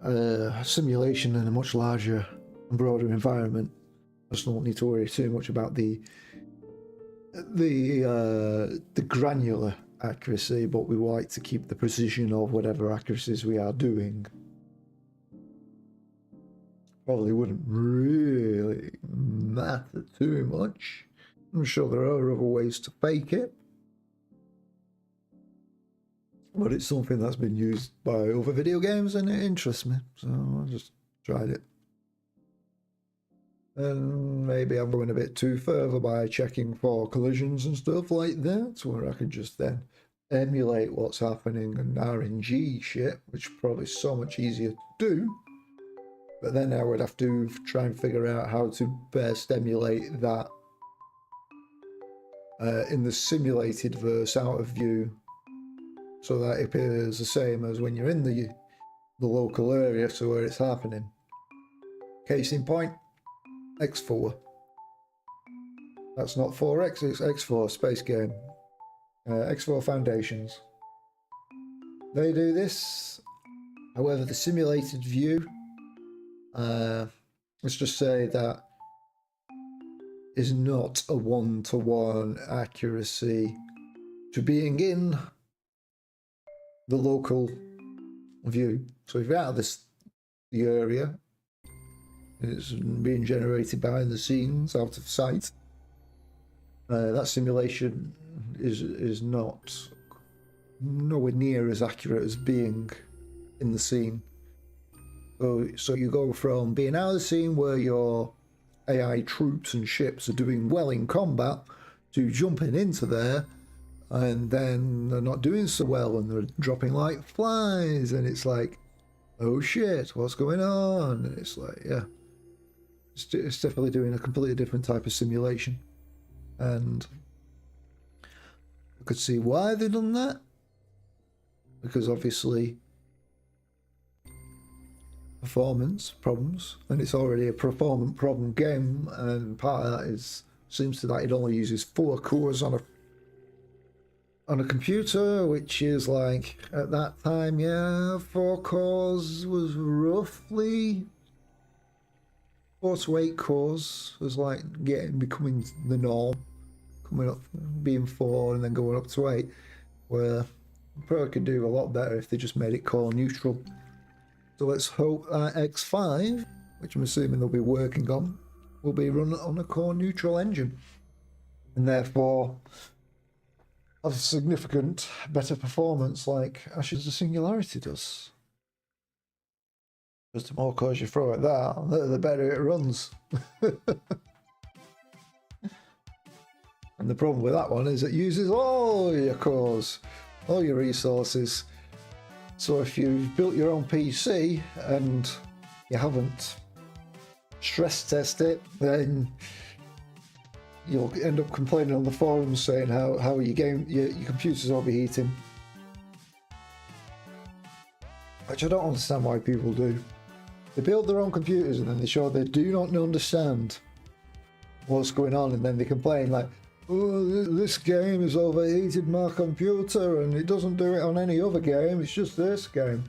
a simulation in a much larger and broader environment. I just don't need to worry too much about the granular accuracy, but we like to keep the precision of whatever accuracies we are doing. Probably wouldn't really matter too much. I'm sure there are other ways to fake it, but it's something that's been used by other video games and it interests me, so I just tried it. And maybe I'm going a bit too further by checking for collisions and stuff like that, where I can just then emulate what's happening and RNG shit, which is probably so much easier to do. But then I would have to try and figure out how to best emulate that in the simulated verse out of view, so that it appears the same as when you're in the local area to where it's happening. Case in point, X4. That's not 4X, it's X4, space game. X4 Foundations. They do this, however the simulated view, let's just say that is not a one-to-one accuracy to being in the local view. So if you're out of the area, it's being generated behind the scenes, out of sight, that simulation is not nowhere near as accurate as being in the scene. So you go from being out of the scene where your AI troops and ships are doing well in combat to jumping into there, and then they're not doing so well and they're dropping like flies, and it's like, oh shit, what's going on? And it's like, yeah, it's definitely doing a completely different type of simulation. And I could see why they've done that, because obviously performance problems, and it's already a performance problem game, and part of that is seems to that it only uses 4 cores on a computer, which is like at that time, yeah, 4 cores was roughly 4 to 8 cores was like becoming the norm, coming up being 4 and then going up to 8, where probably could do a lot better if they just made it core neutral. So let's hope that X5, which I'm assuming they'll be working on, will be run on a core neutral engine, and therefore have significant better performance like Ashes of Singularity does. Because the more cores you throw at that, the better it runs. And the problem with that one is it uses all your cores, all your resources. So if you've built your own PC and you haven't stress tested it, then you'll end up complaining on the forums saying how your computer's overheating. Which I don't understand why people do. They build their own computers and then they show they do not understand what's going on, and then they complain like, oh, this game is overheated my computer and it doesn't do it on any other game, it's just this game.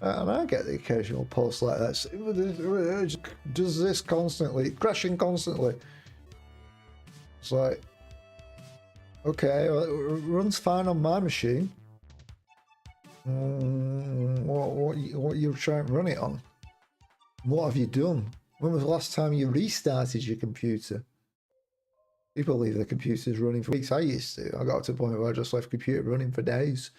And I get the occasional post like that. It does this constantly, crashing constantly. It's like, okay, well, it runs fine on my machine. What you trying to run it on? What have you done? When was the last time you restarted your computer? People leave their computers running for weeks. I used to. I got to the point where I just left the computer running for days.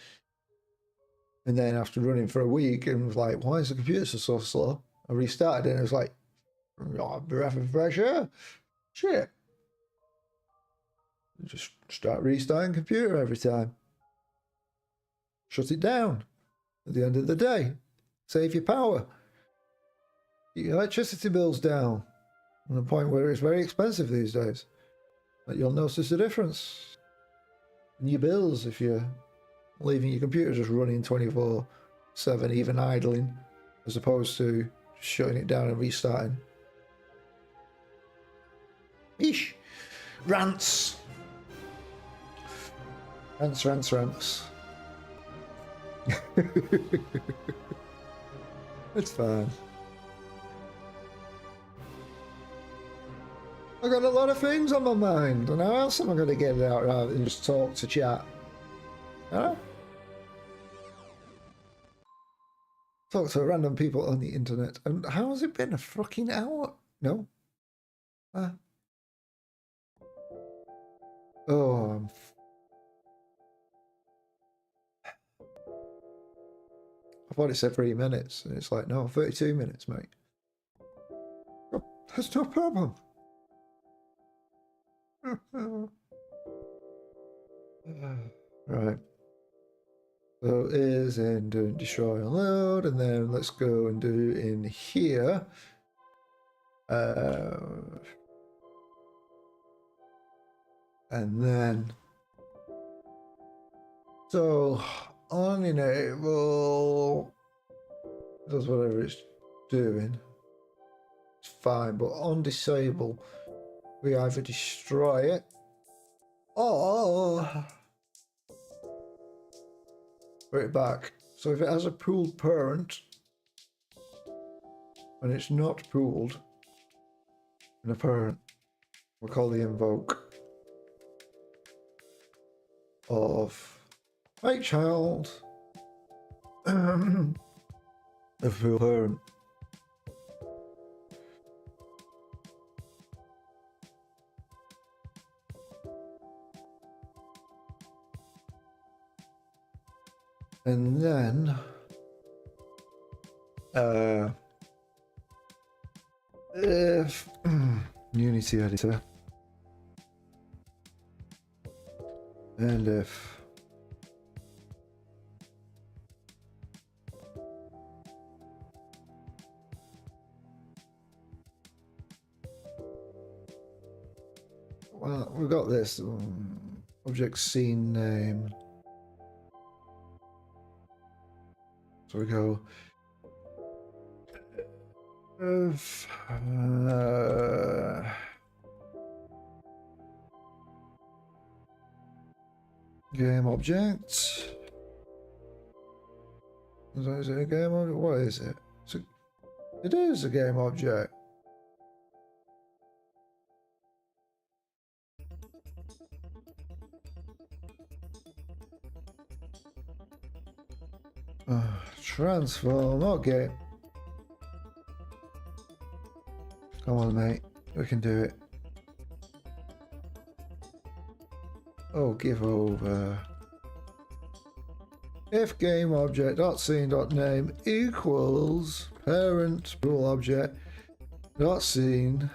And then after running for a week, and was like, why is the computer so slow? I restarted it and it was like, oh, breath of fresh air. Shit. Just start restarting the computer every time. Shut it down. At the end of the day, save your power. Get your electricity bills down. To the point where it's very expensive these days. But you'll notice a difference in your bills if you're leaving your computer just running 24/7, even idling, as opposed to shutting it down and restarting. Eesh. Rants. Rants. It's fine. I got a lot of things on my mind, and how else am I going to get it out rather than just talk to chat? Huh? Talk to random people on the internet. And how has it been? A fucking hour? No? Oh, I thought it said 3 minutes, and it's like, no, 32 minutes, mate. Oh, that's no problem. Right. So is in doing destroy and load, and then let's go and do in here. And then so on enable does whatever it's doing. It's fine, but on disable we either destroy it or put it back. So if it has a pooled parent and it's not pooled in a parent, we'll call the invoke of make child of pooled parent. And then if Unity editor and if well, we've got this object scene name. So we go of game object. Is it a game object? What is it? It is a game object. Transform, okay. Come on, mate. We can do it. Oh, give over. If game object dot scene dot name equals parent bool object dot scene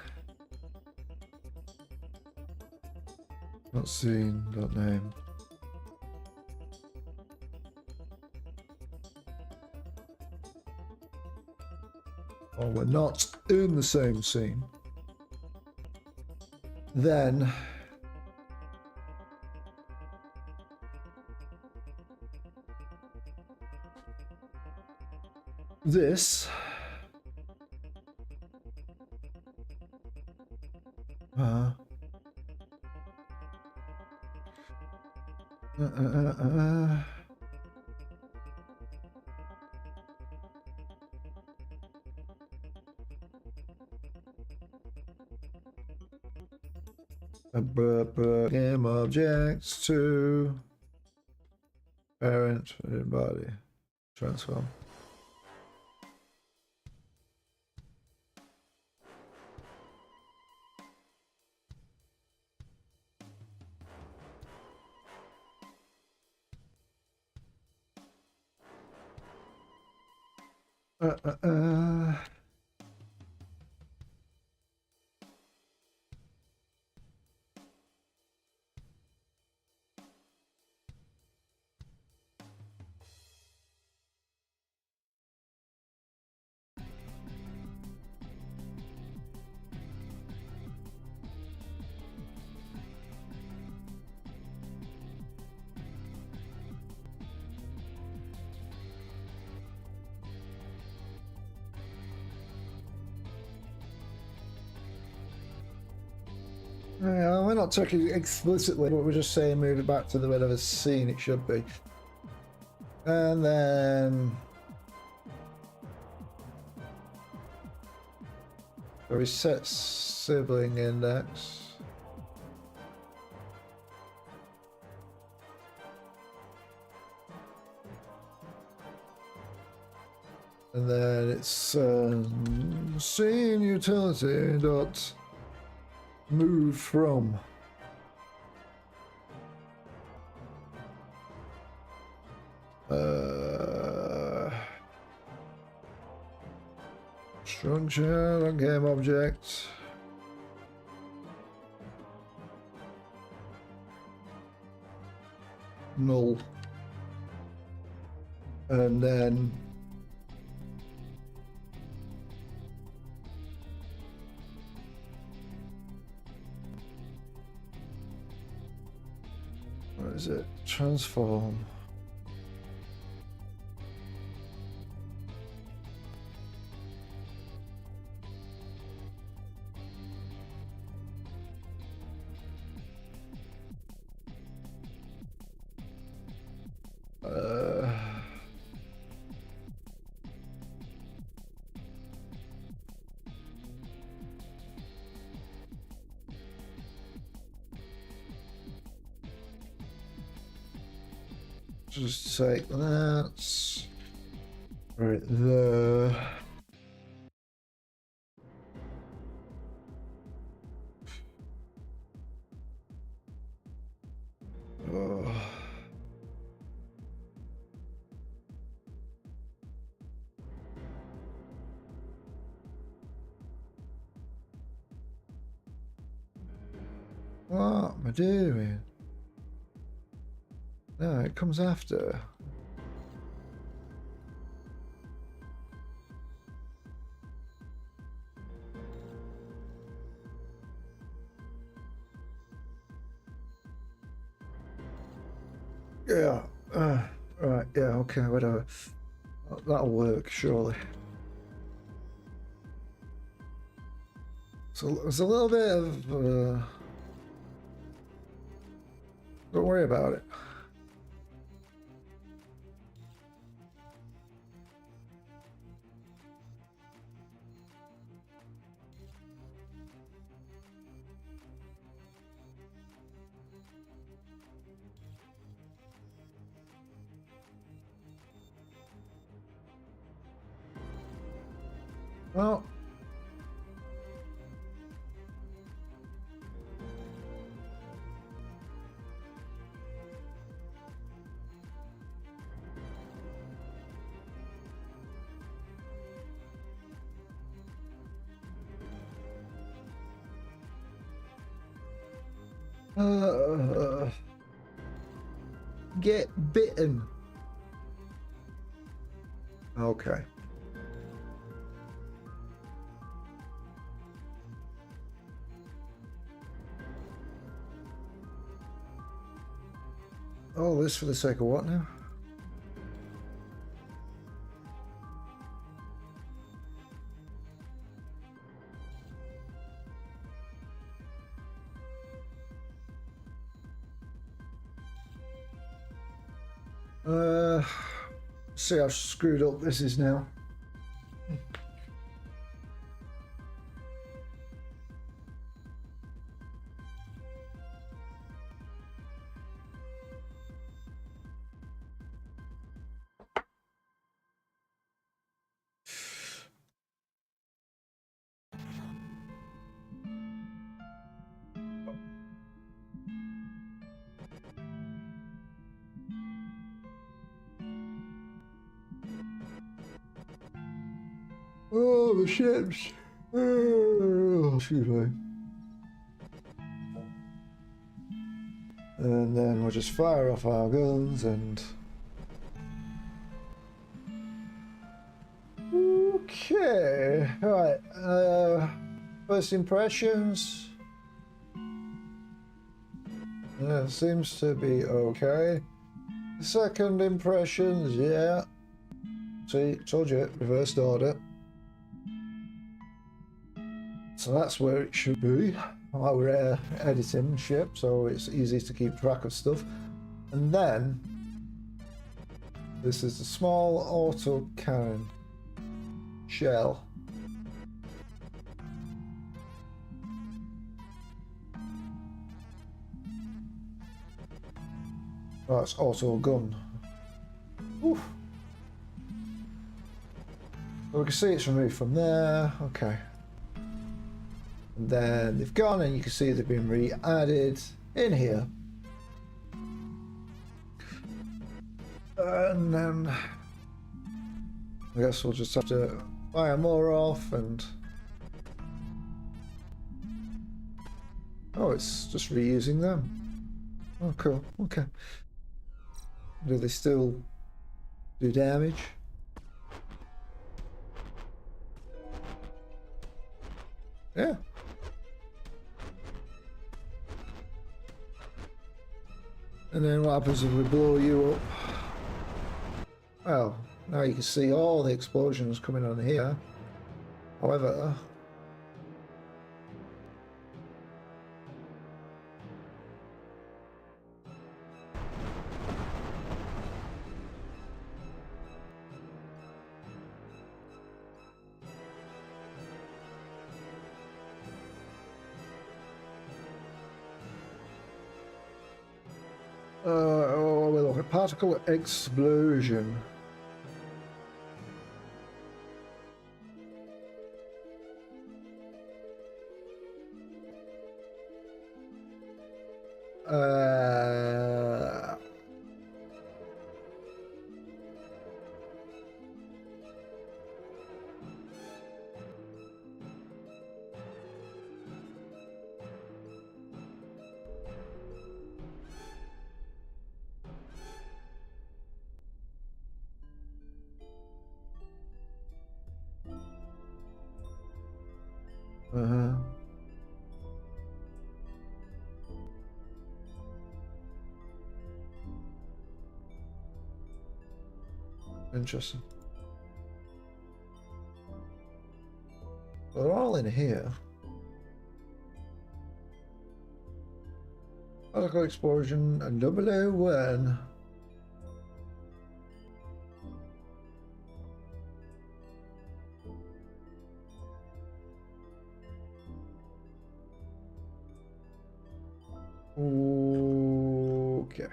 dot name. Oh, we're not in the same scene. Then this game objects to parent body transform. Yeah, we're not talking explicitly, but we're just saying move it back to the whatever scene it should be. And then we set sibling index. And then it's scene utility dot move from. Structure on game object. Null. And then what is it? Transform. Just take that right there. Oh. What am I doing? No, it comes after. Yeah. Right. Yeah. Okay. Whatever. That'll work, surely. So there's a little bit of. Don't worry about it. Well. Get bitten. Okay. Oh, this for the sake of what now? See how screwed up this is now. Oh, the ships. Oh, excuse me. And then we'll just fire off our guns and... Okay, right. First impressions. Yeah, seems to be okay. Second impressions, yeah. See, told you, reversed order. So that's where it should be. We're editing ship, so it's easy to keep track of stuff. And then this is a small auto cannon shell. Oh, it's auto gun. Oof. So we can see it's removed from there. Okay. And then they've gone, and you can see they've been re-added in here. And then I guess we'll just have to fire more off and... Oh, it's just reusing them. Oh, cool. Okay. Do they still do damage? Yeah. And then what happens if we blow you up? Well, now you can see all the explosions coming on here. However, we'll look at particle explosion. Interesting. Well, they're all in here. Particle explosion and 001. Okay.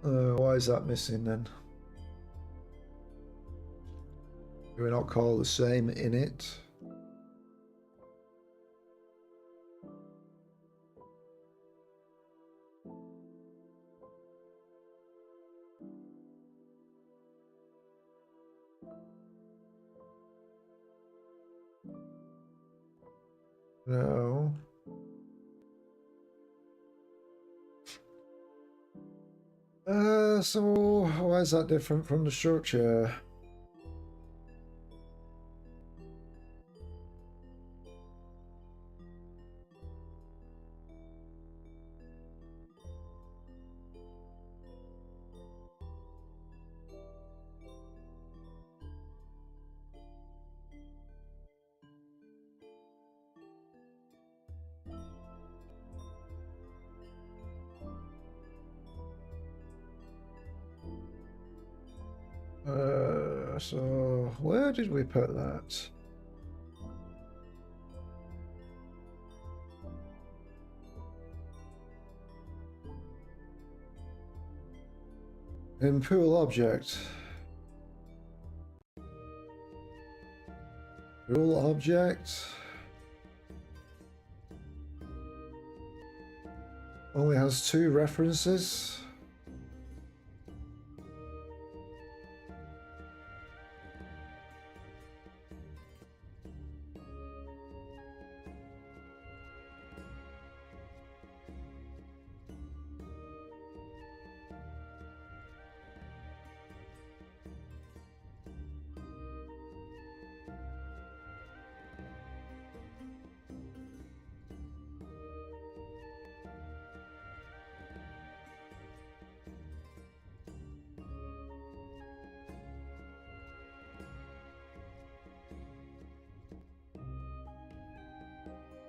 Why is that missing then? Do we not call the same in it? No. So why is that different from the structure? So where did we put that? In pool object. Pool object. Only has 2 references.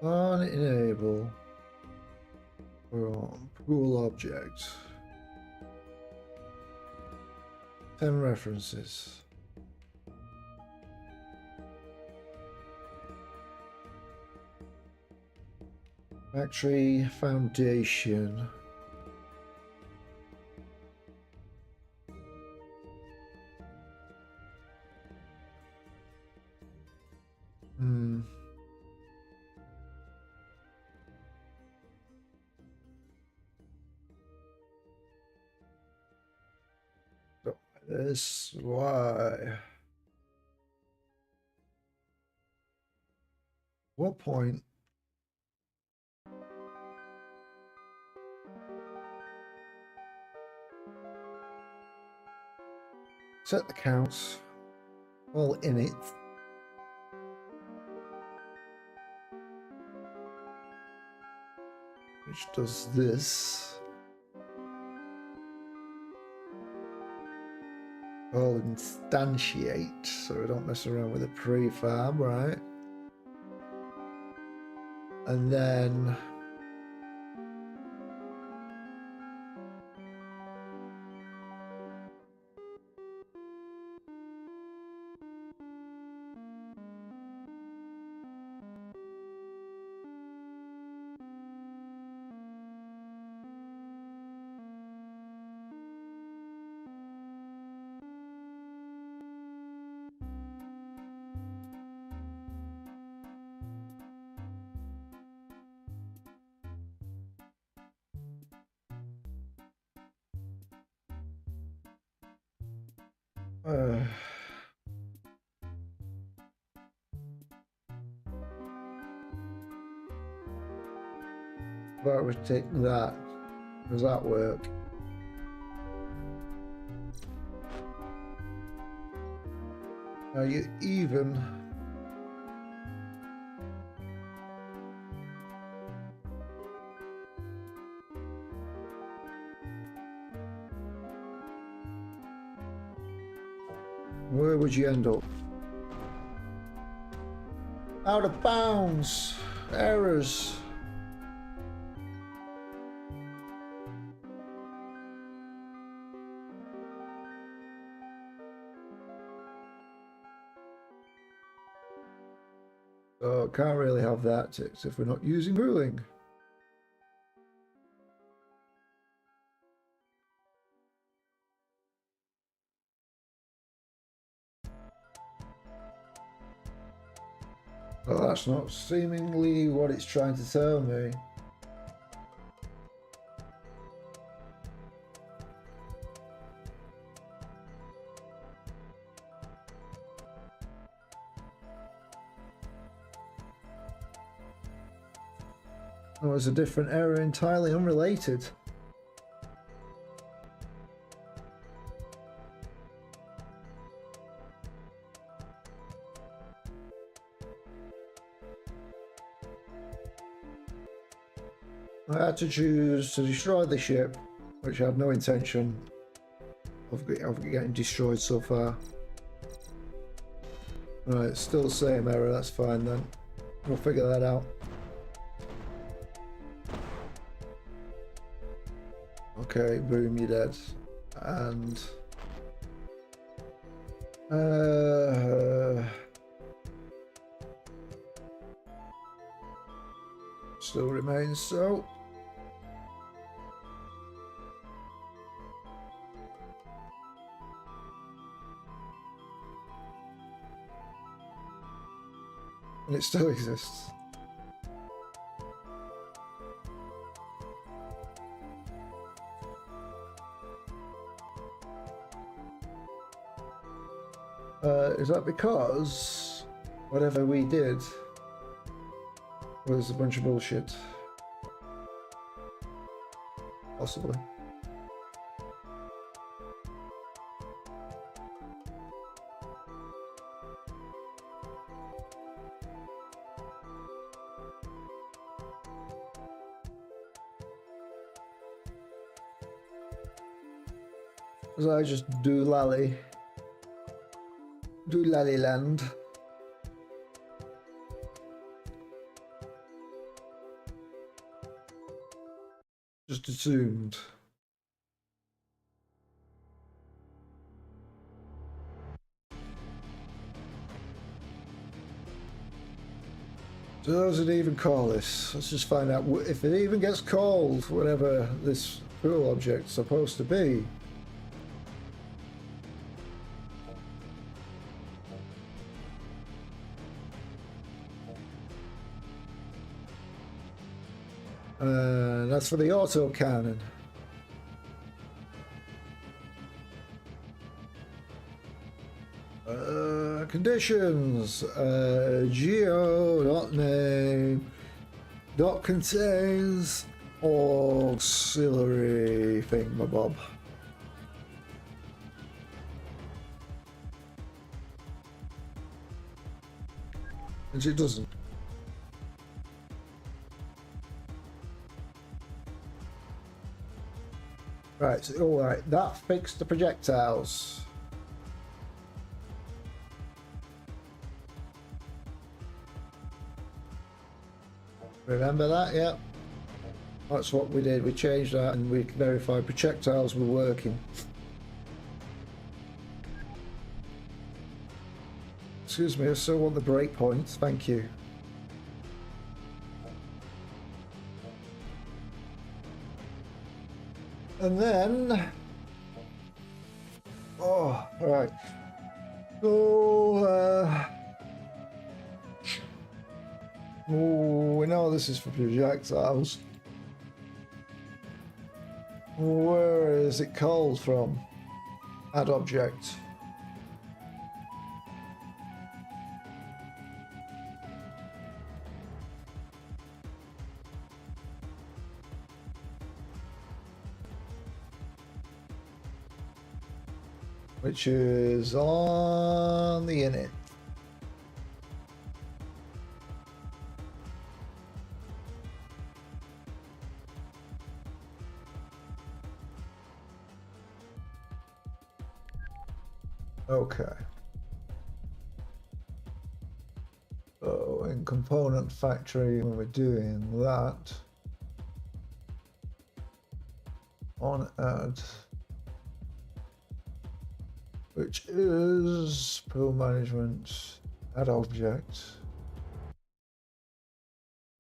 Unenable pool object. 10 references. Factory foundation. This why? What point? Set the counts all in it. Which does this. All instantiate, so we don't mess around with the prefab, right? And then why would we take that? Does that work? Are you even? Where would you end up? Out of bounds. Errors. So can't really have that if we're not using ruling. Well, that's not seemingly what it's trying to tell me. Oh, it's a different error entirely unrelated. I had to choose to destroy the ship, which I had no intention of getting destroyed so far. Right, still the same error, that's fine then. We'll figure that out. Okay, boom, you're dead. And... still remains so. And it still exists. Is that because whatever we did was a bunch of bullshit? Possibly. Because I just do lally. Do lally land. Just assumed. So does it even call this? Let's just find out if it even gets called, whatever this cool object's supposed to be. That's for the auto cannon. Conditions. Geo dot name dot contains auxiliary thingamabob. And it doesn't. Right, so, all right, that fixed the projectiles. Remember that? Yeah. That's what we did. We changed that and we verified projectiles were working. Excuse me, I still want the breakpoint. Thank you. And then, oh, all right. So, we know this is for projectiles. Where is it called from? Add object. Which is on the init. Okay. So in component factory, when we're doing that, on add, which is pool management, add object,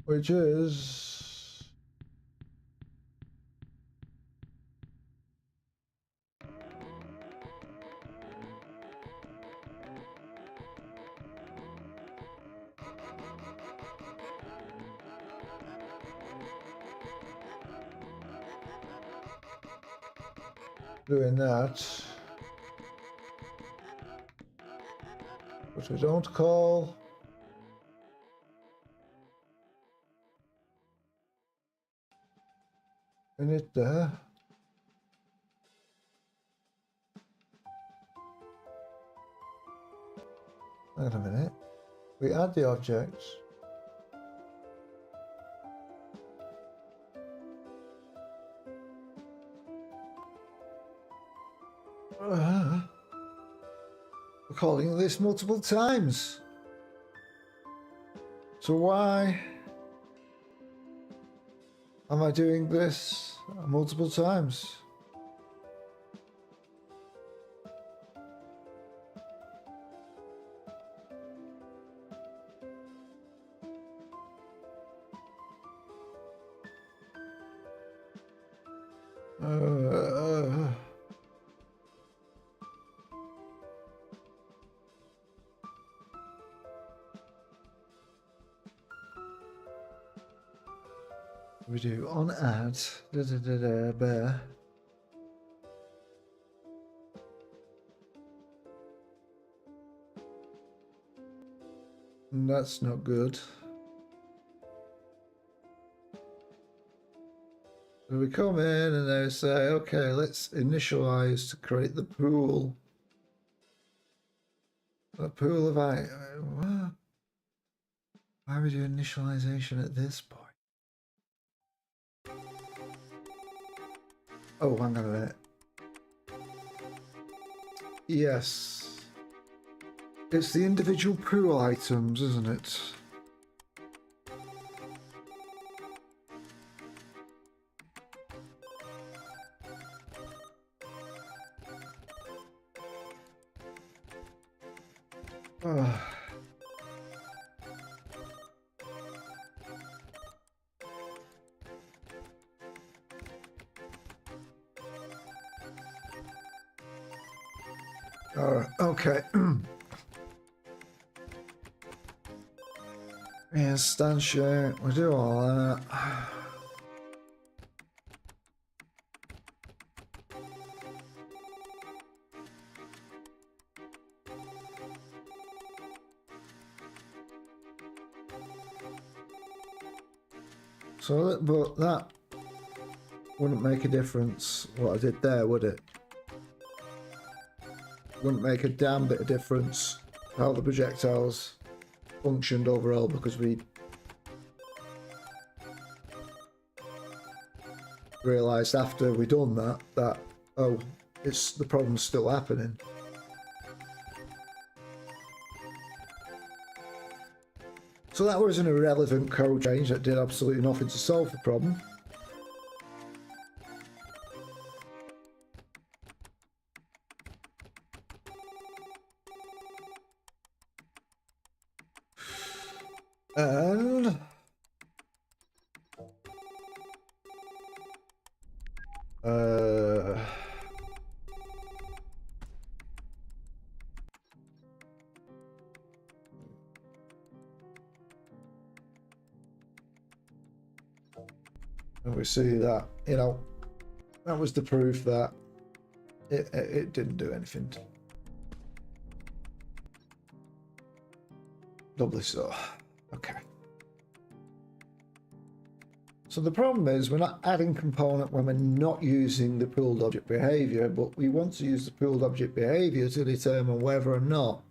which is doing that, but we don't call init there. Wait a minute. We add the objects. We're calling this multiple times. So why am I doing this multiple times? We do on add bear. And that's not good. So we come in and they say, okay, let's initialize to create the pool. A pool of what? Why would you do initialization at this point? Oh, hang on a minute. Yes. It's the individual pool items, isn't it? Alright, okay. Yeah, stand share, we do all that. So, but that wouldn't make a difference what I did there, would it? Wouldn't make a damn bit of difference how the projectiles functioned overall, because we realised after we done that oh, it's the problem's still happening. So that was an irrelevant code change that did absolutely nothing to solve the problem. And we see that, you know, that was the proof that it didn't do anything. Doubly so. Okay. So the problem is we're not adding component when we're not using the pooled object behavior, but we want to use the pooled object behavior to determine whether or not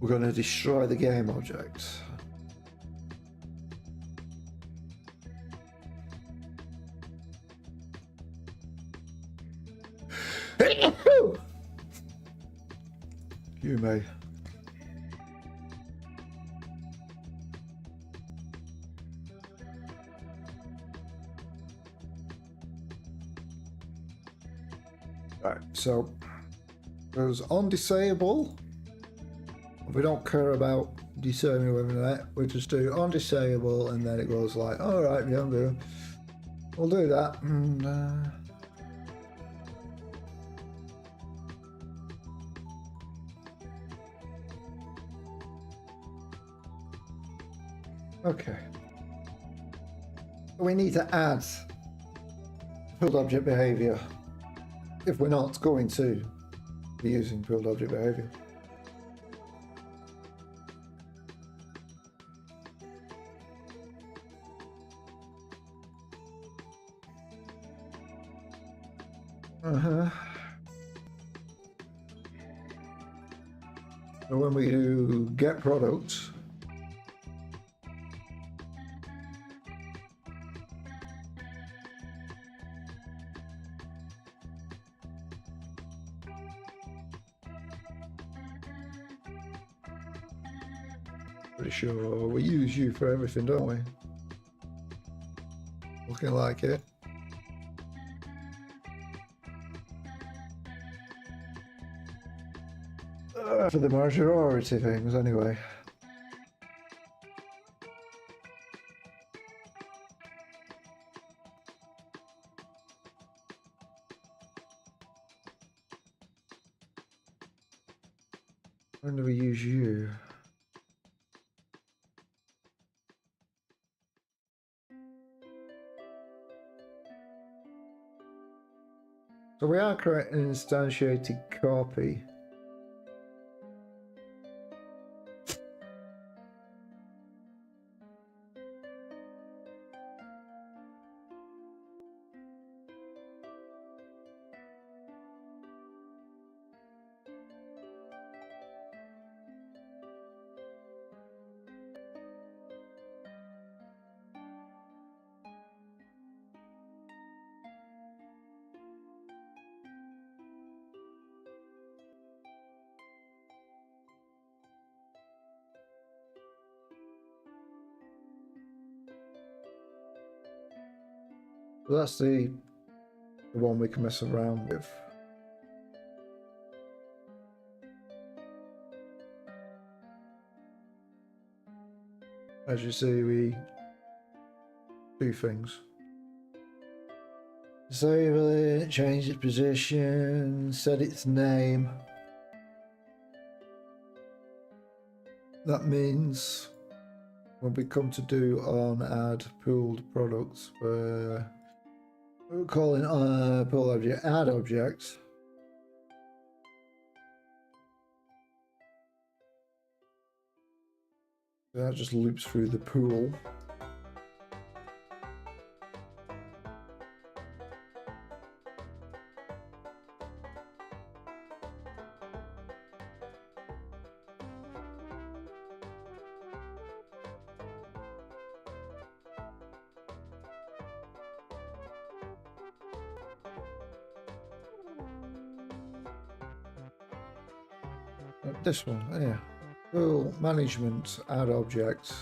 we're going to destroy the game object. You may. Right, so goes on disable. We don't care about disabling whether that. We just do on disable, and then it goes like, all right, yeah, we'll do that. And, okay. We need to add pulled object behavior if we're not going to be using pulled object behavior. So when we do get product, pretty sure we use you for everything, don't we? Looking like it. For the majority things, anyway. When do we use you? So we are creating an instantiated copy. So that's the one we can mess around with. As you see, we do things. Disable it, change its position, set its name. That means when we come to do on add pooled products, we're calling pool object add object. That just loops through the pool. This one, yeah. Pool management add object.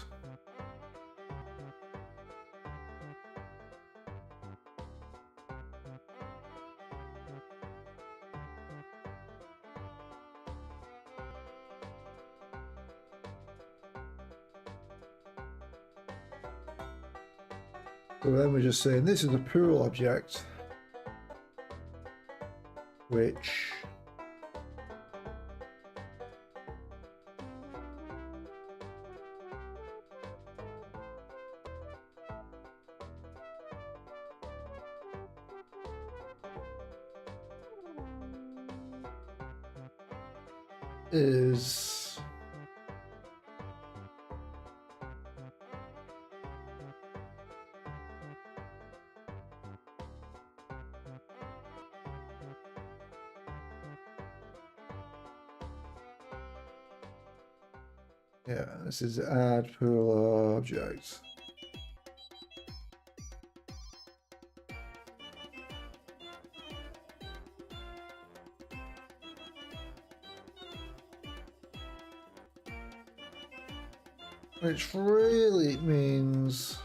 So then we're just saying this is a pool object, which is yeah, this is add pool object. which really means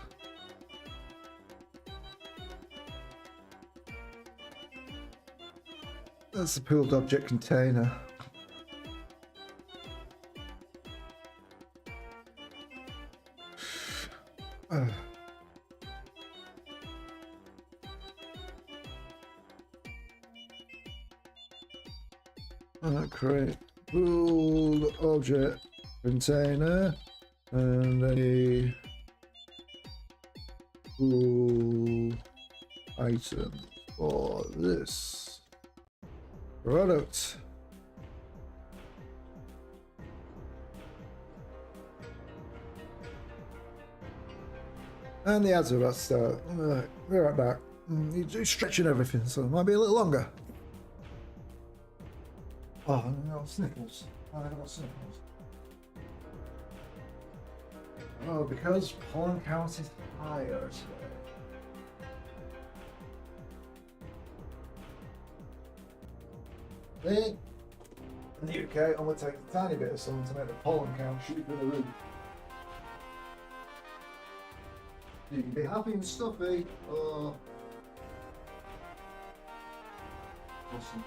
that's the pooled object container. Create pooled object container and any pool item for this product. And the ads are about to start. Be right back. You're stretching everything, so it might be a little longer. Oh, I got sniffles. I got sniffles. Oh, because pollen count is higher today. Me, in the UK, I'm going to take a tiny bit of sun to make the pollen count shoot through the roof. You can be happy and stuffy, or... Awesome.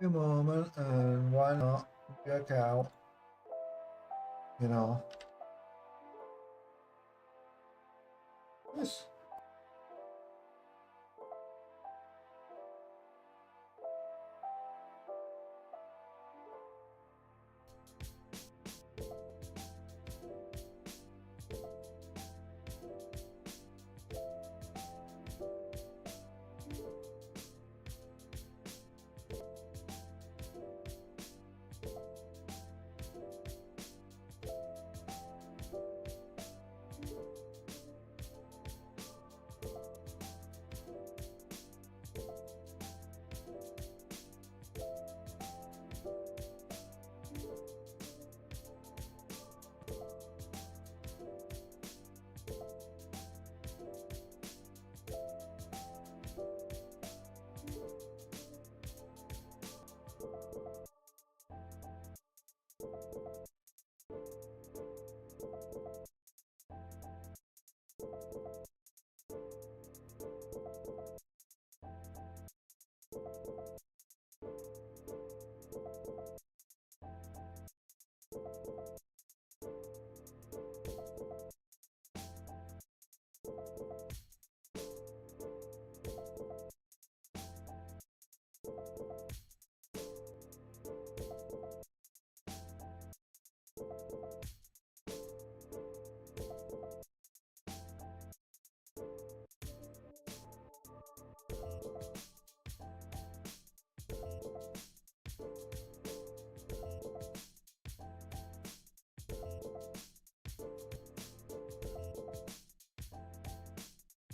A moment, and why not check out, you know, this.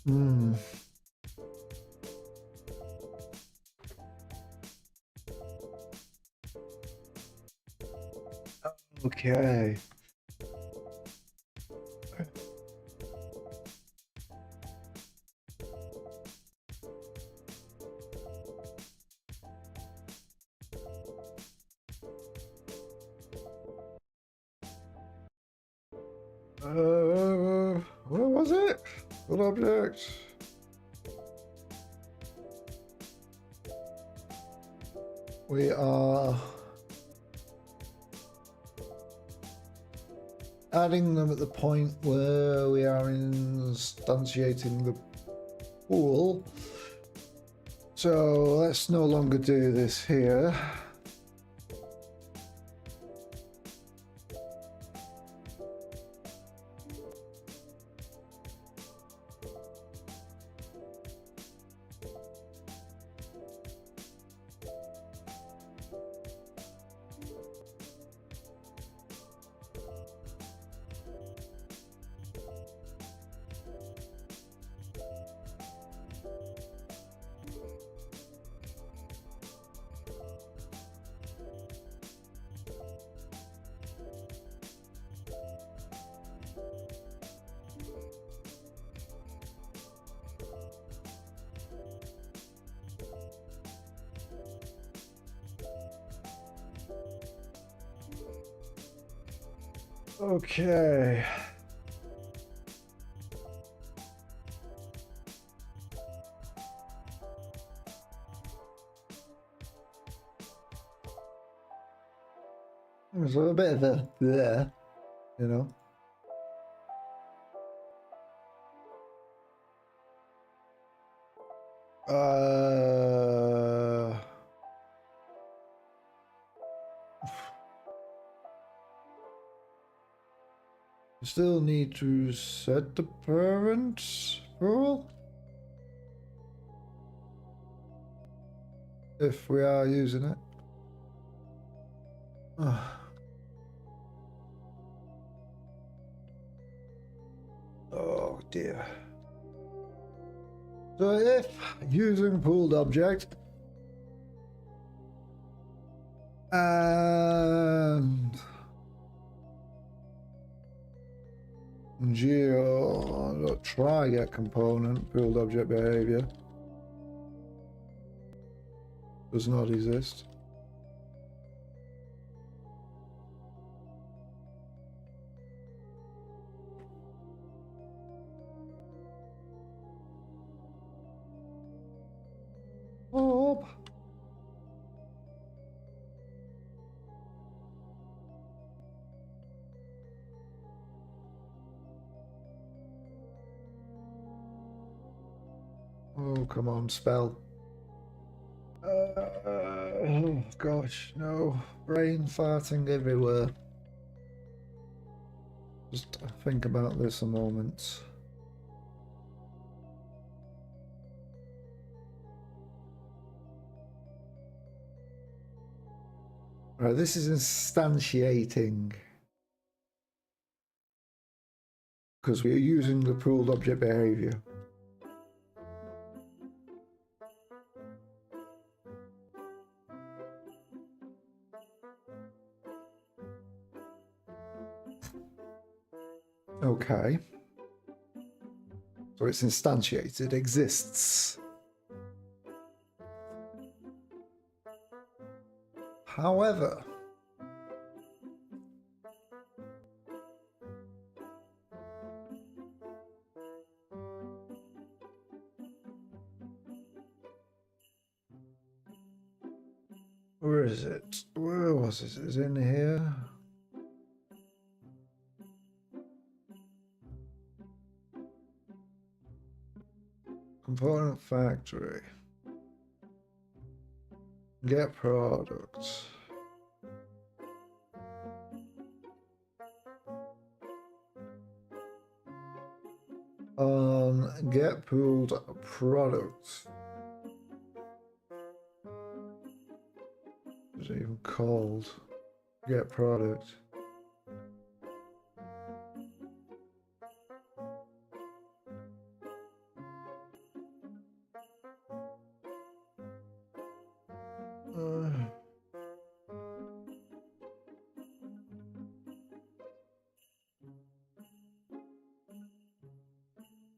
Hmm. Okay. What was it? What object? We are adding them at the point where we are instantiating the pool. So let's no longer do this here. Okay. There's a little bit of a there, you know. Still need to set the parent rule. if we are using it. Oh dear. So if using pooled object and geo try get component pooled object behavior does not exist. Oh. Oh, come on, spell. Oh gosh, no. Brain farting everywhere. Just think about this a moment. Right, this is instantiating. Because we're using the pooled object behavior. Okay. So it's instantiated, it exists. However, where is it? Where was it? Is it in here? Component factory. Get product. Get pooled product. Is it even called get product?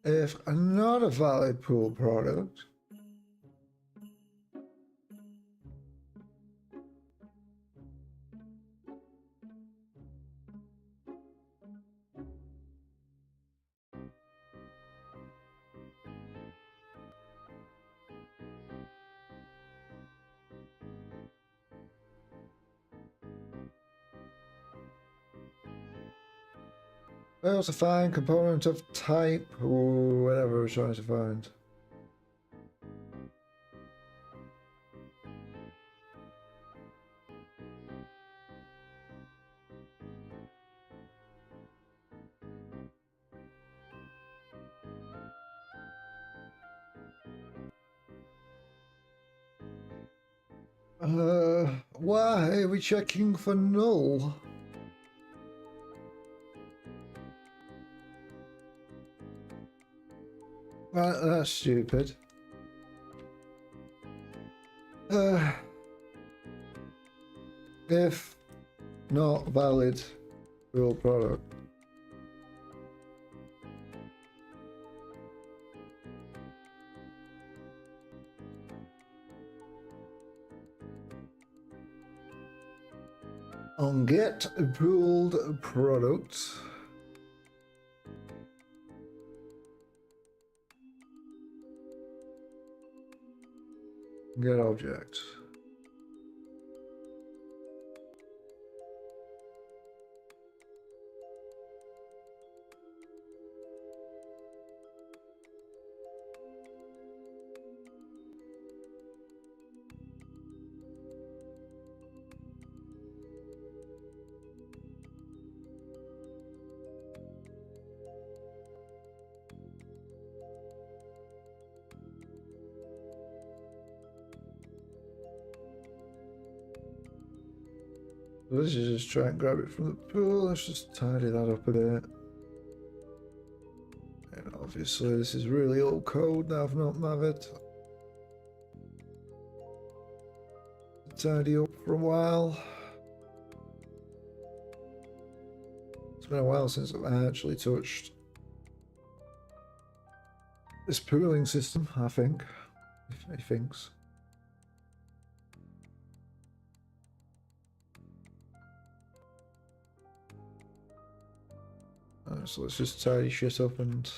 If not a valid pool product, fails to find component of type or whatever we're trying to find. Why are we checking for null? Right, that's stupid. If not valid real product. On get pooled product. Get object. Let's just try and grab it from the pool. Let's just tidy that up a bit. And obviously this is really old code that I've not modded. Tidy up for a while. It's been a while since I've actually touched this pooling system, I think. He thinks. So let's just tidy shit up and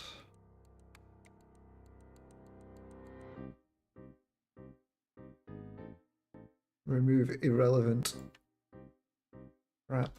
remove irrelevant crap.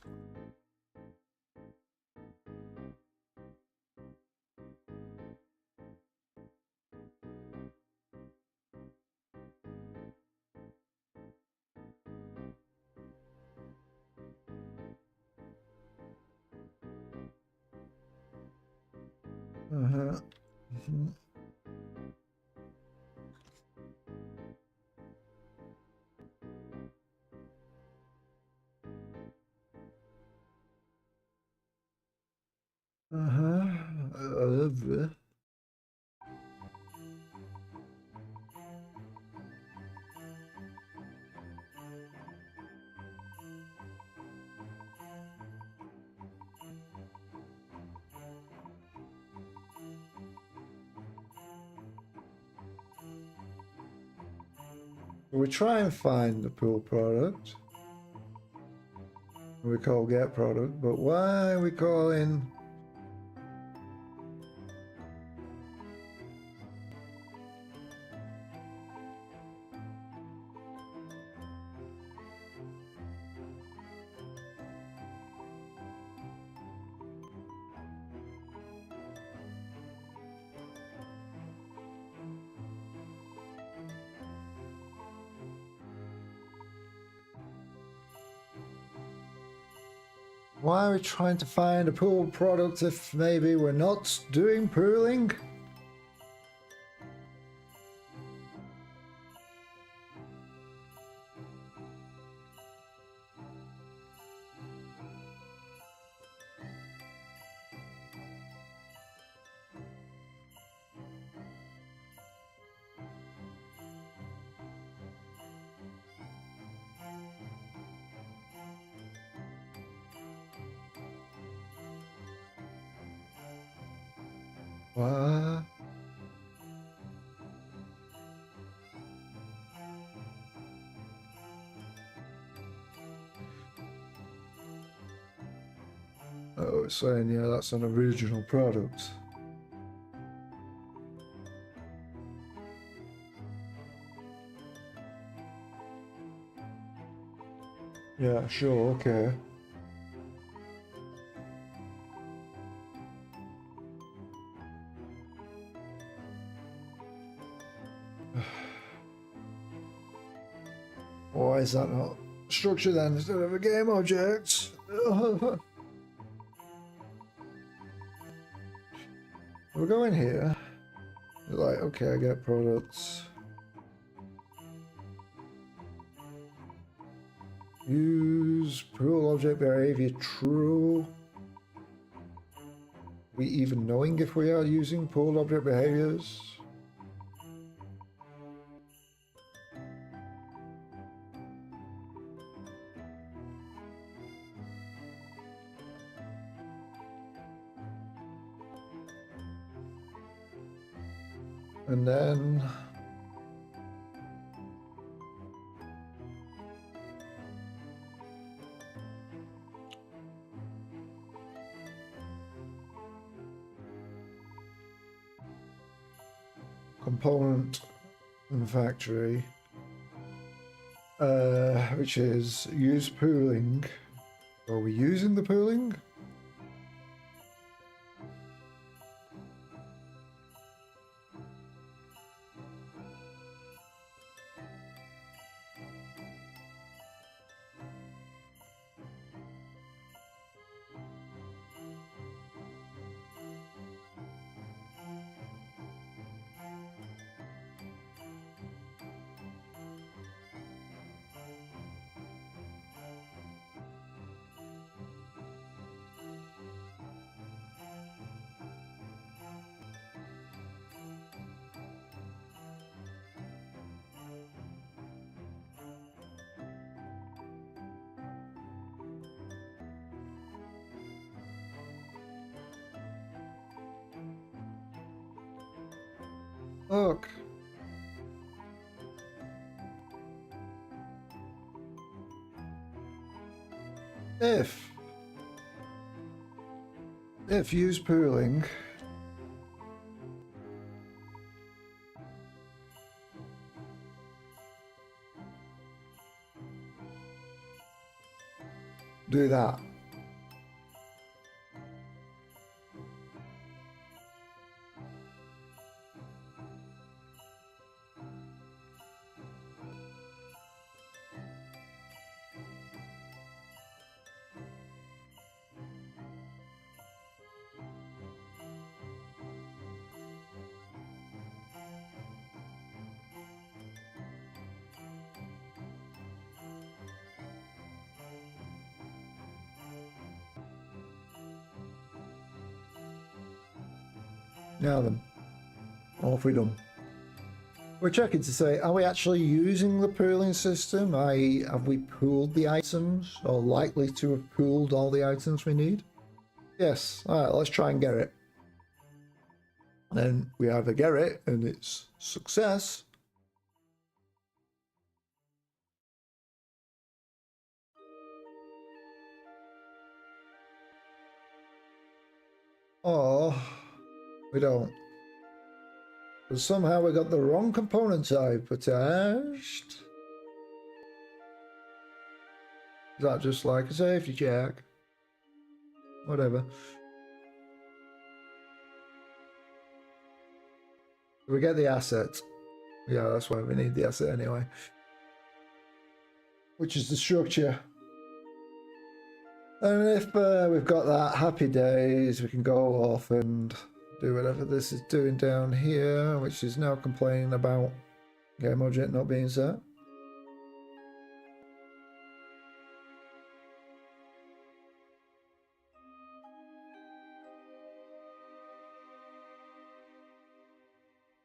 We try and find the pool product. We call get product, but why are we calling why are we trying to find a pool product if maybe we're not doing pooling? What? Oh, it's saying, yeah, that's an original product. Yeah, sure, okay. Why is that not structure then instead of a game object? We'll go in here. Like, okay, I get products. Use pool object behavior true. We even knowing if we are using pool object behaviors? And then component and factory, which is use pooling. Are we using the pooling? Look. If use pooling, do that. Now then, off we done. We're checking to say, are we actually using the pooling system? Have we pooled the items, or likely to have pooled all the items we need? Yes. All right, let's try and get it. And then we either get it and it's success, or we don't. But somehow we got the wrong component type attached. Is that just like a safety check? Whatever. We get the asset. Yeah, that's why we need the asset anyway. Which is the structure. And if we've got that, happy days, we can go off and do whatever this is doing down here, which is now complaining about game object not being set.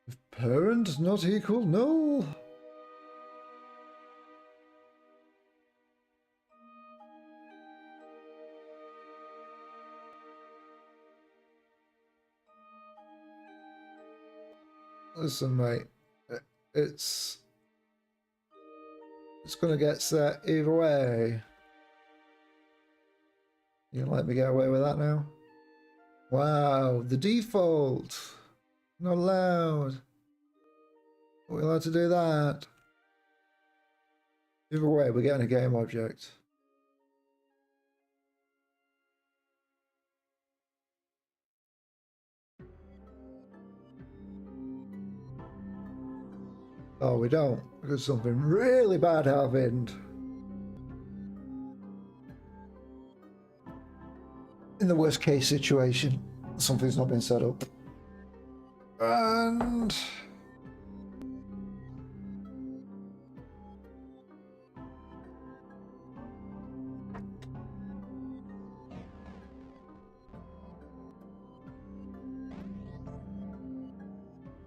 If parent not equal null. Listen, mate, it's gonna get set either way. You gonna let me get away with that now? Wow, the default. Not allowed. Are we allowed to do that? Either way, we're getting a game object. Oh, we don't, because something really bad happened. In the worst case situation, something's not been set up. And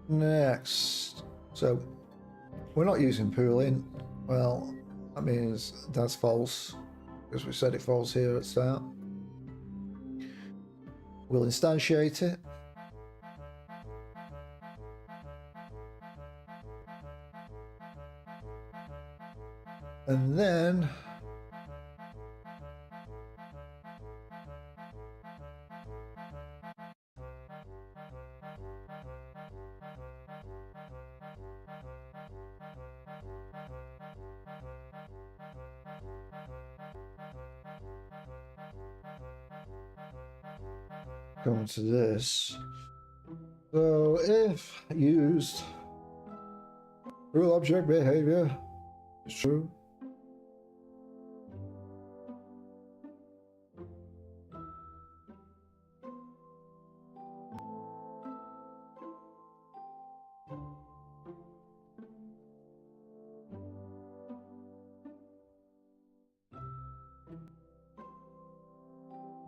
next, so we're not using pooling. Well, that means that's false, because we said it false here at start. We'll instantiate it. And then come to this. So if used, rule object behavior is true.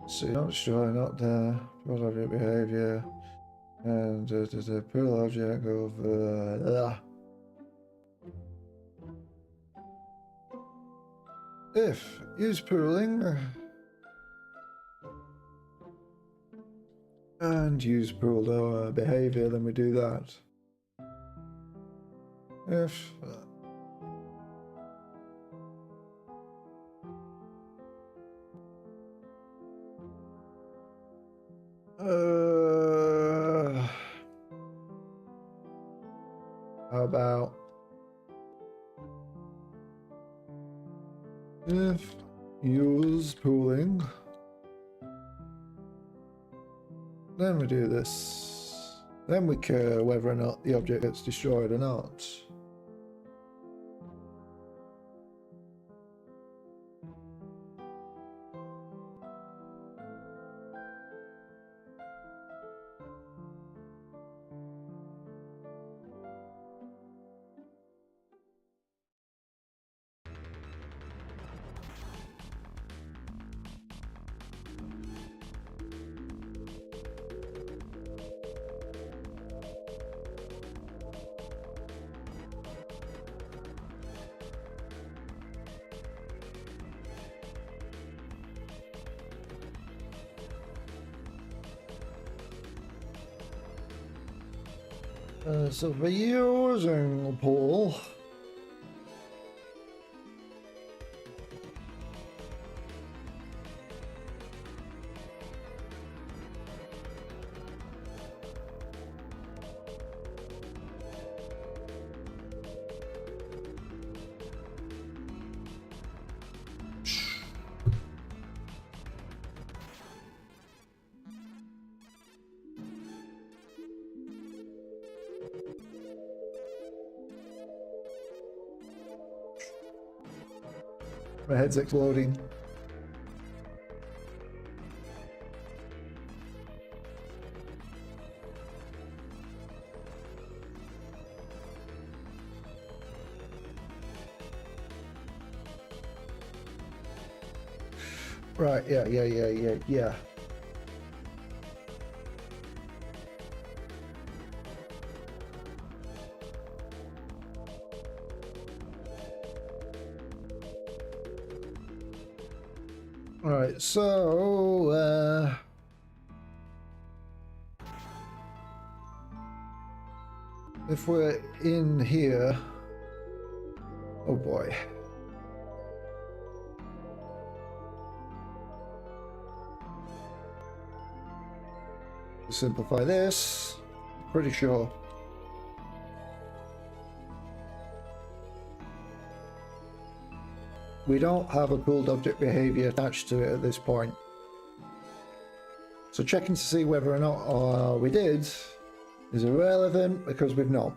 So not destroy, not there. Rule object behavior. And the pool object of if use pooling and use pooled behavior, then we do that. If how about if use pooling, then we do this, then we care whether or not the object gets destroyed or not. So for using a pool, my head's exploding. Right, yeah. Right, so if we're in here, oh boy. To simplify this, pretty sure. We don't have a pooled object behavior attached to it at this point. So checking to see whether or not we did is irrelevant because we've not.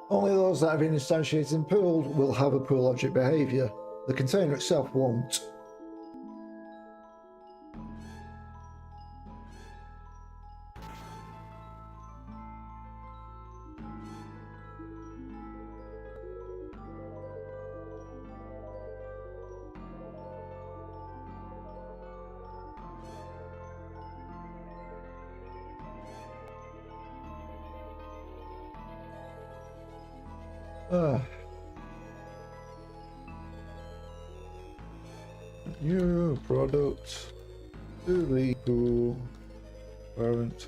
Only those that have been instantiated and pooled will have a pool object behavior. The container itself won't. New product to the pool, current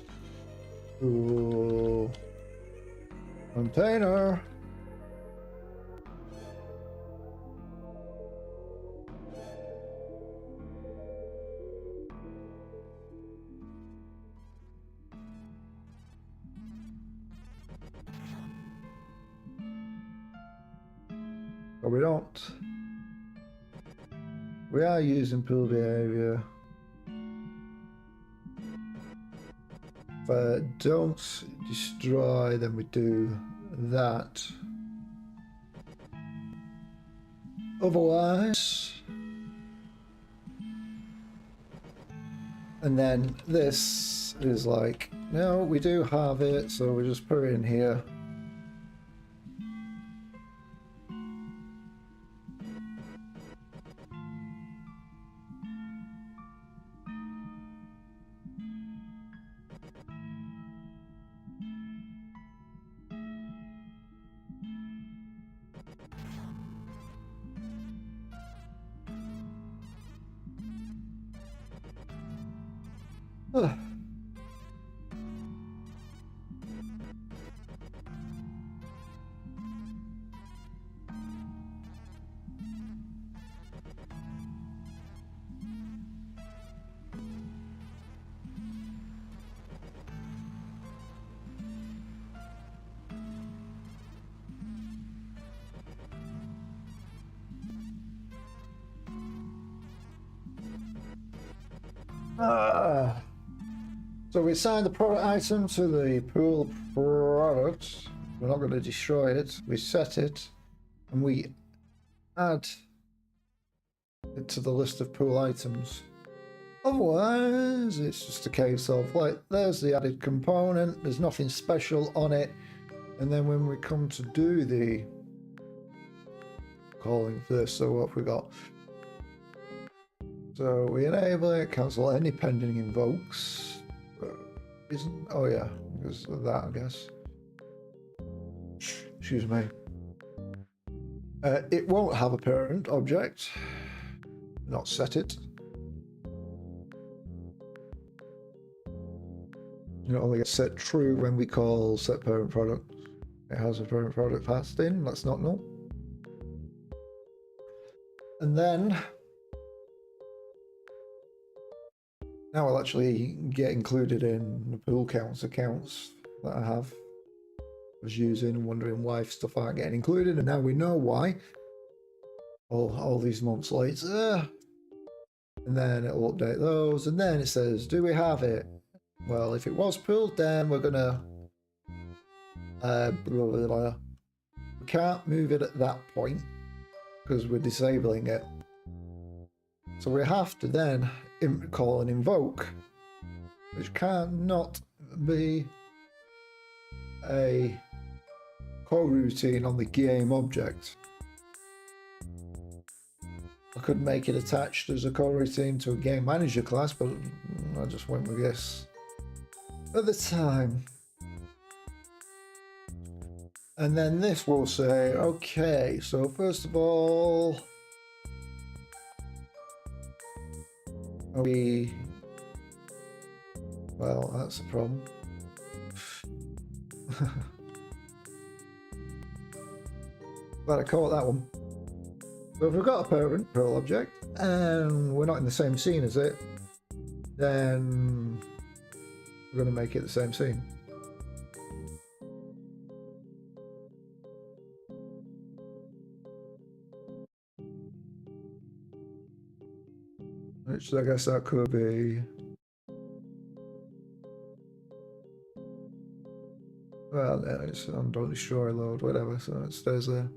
pool container. But we don't. We are using pool behavior. If I don't destroy, then we do that. Otherwise, and then this is like, no, we do have it, so we just put it in here. So we assign the product item to the pool product. We're not going to destroy it. We set it and we add it to the list of pool items. Otherwise, it's just a case of like, there's the added component, there's nothing special on it. And then when we come to do the calling for this, so what have we got? So we enable it, cancel any pending invokes. Isn't, oh yeah, because of that, I guess. Excuse me. It won't have a parent object. Not set it. It only gets set true when we call set parent product. It has a parent product passed in, that's not null. And then now I'll actually get included in the pool counts accounts that I have. I was using and wondering why stuff aren't getting included, and now we know why. All these months later. And then it'll update those, and then it says, do we have it? Well, if it was pulled, then we're gonna blah, blah, blah. We can't move it at that point because we're disabling it. So we have to then call an invoke, which cannot be a coroutine on the game object. I could make it attached as a coroutine to a game manager class, but I just went with this at the time. And then this will say, okay, so first of all, well, that's a problem. Glad I caught that one. So if we've got a parent parallel object and we're not in the same scene as it, then we're going to make it the same scene. Which I guess that could be, well, it's on don't destroy load, whatever, so it stays there.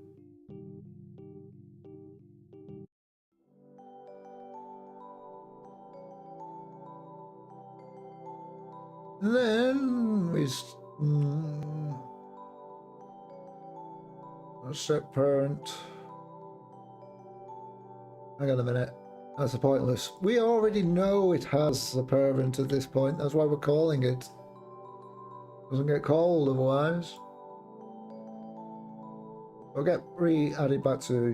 And then we set parent. Hang on a minute. That's pointless. We already know it has a parent at this point. That's why we're calling it. Doesn't get called otherwise. We'll get re-added back to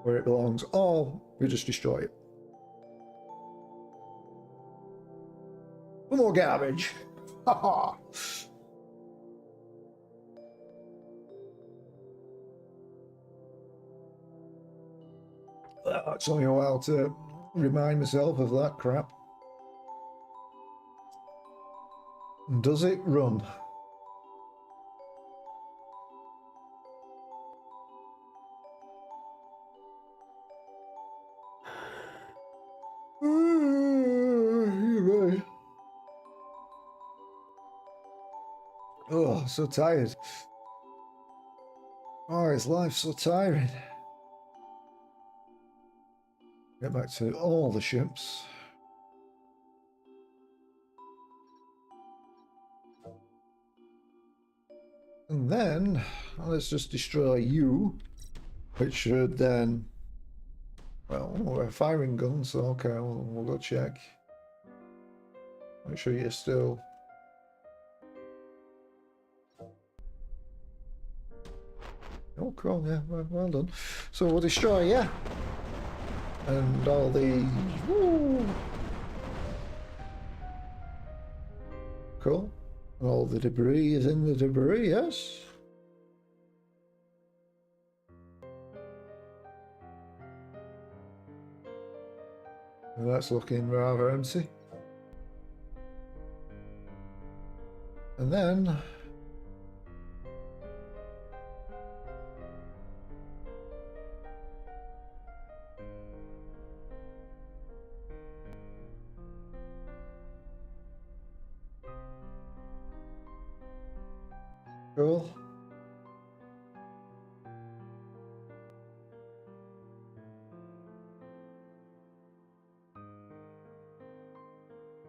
where it belongs, or we just destroy it. More garbage. Haha. That took me a while to remind myself of that crap. Does it run? Oh, so tired. Oh, his life's so tiring. Get back to all the ships. And then, let's just destroy you, which should then, well, we're firing guns, so okay, we'll go check. Make sure you're still... Oh, cool, yeah, well done. So we'll destroy you. And all the... Woo. Cool. And all the debris is in the debris, yes? And that's looking rather empty. And then... Cool.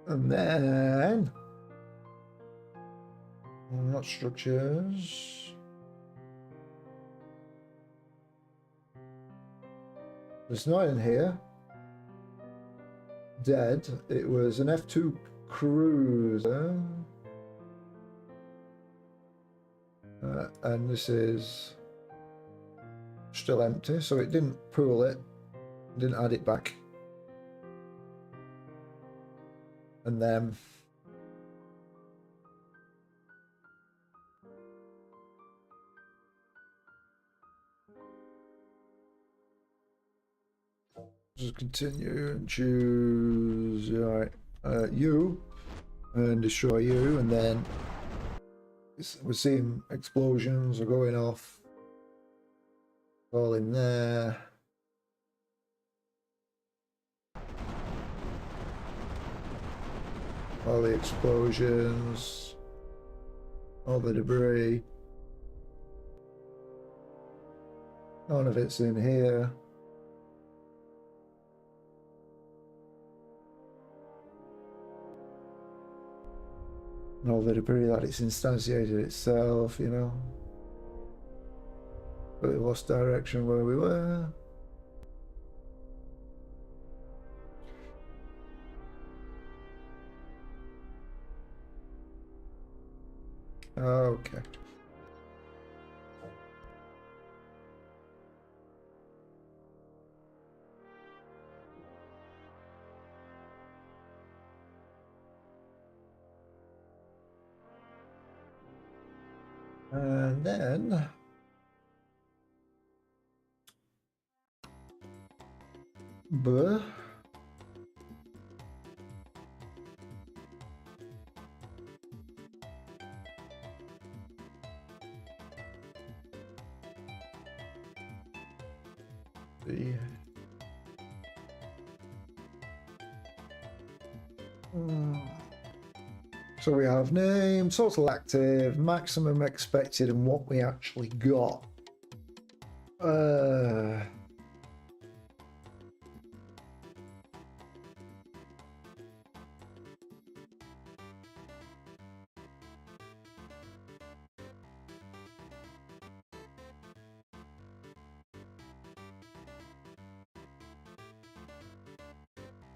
And then not structures. It's not in here. Dead. It was an F2 cruiser. And this is still empty, so it didn't pool it, didn't add it back. And then just continue and choose you and destroy you, and then we're seeing explosions are going off all in there. All the explosions, all the debris, none of it's in here. And all the debris that it's instantiated itself, you know. But we lost direction where we were. Okay. And then so we have name, total active, maximum expected, and what we actually got.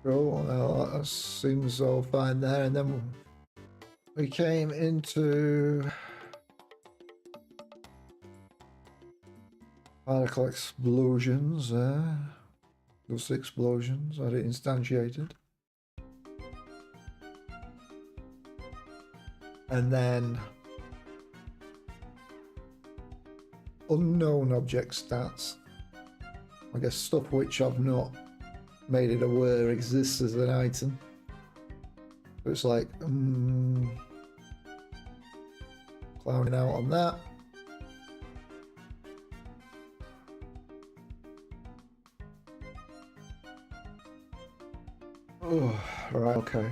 Cool, well, that seems all fine there, and then we came into particle explosions there. Those explosions are instantiated. And then unknown object stats. I guess stuff which I've not made it aware exists as an item. So it's like clowning out on that. Oh, right, okay.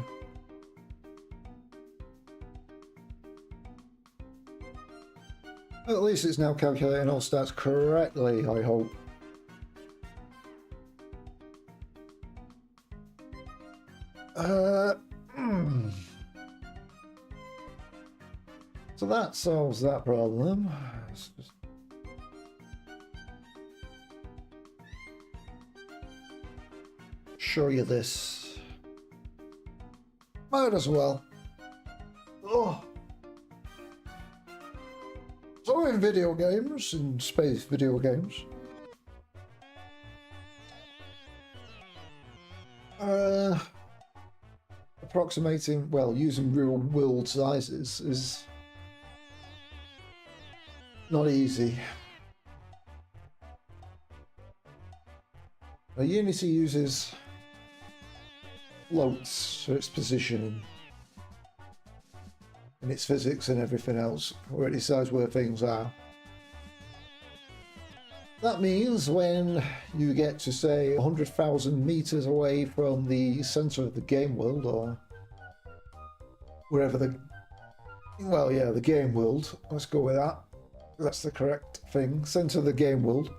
At least it's now calculating all stats correctly, I hope. So that solves that problem. Let's just show you this. Might as well. Oh. So in video games, in space video games, approximating, well, using real world sizes is not easy. Now, Unity uses floats for its positioning and its physics and everything else, where it decides where things are. That means when you get to, say, 100,000 meters away from the center of the game world, or wherever the well, yeah, the game world. Let's go with that. That's the correct thing. Center of the game world.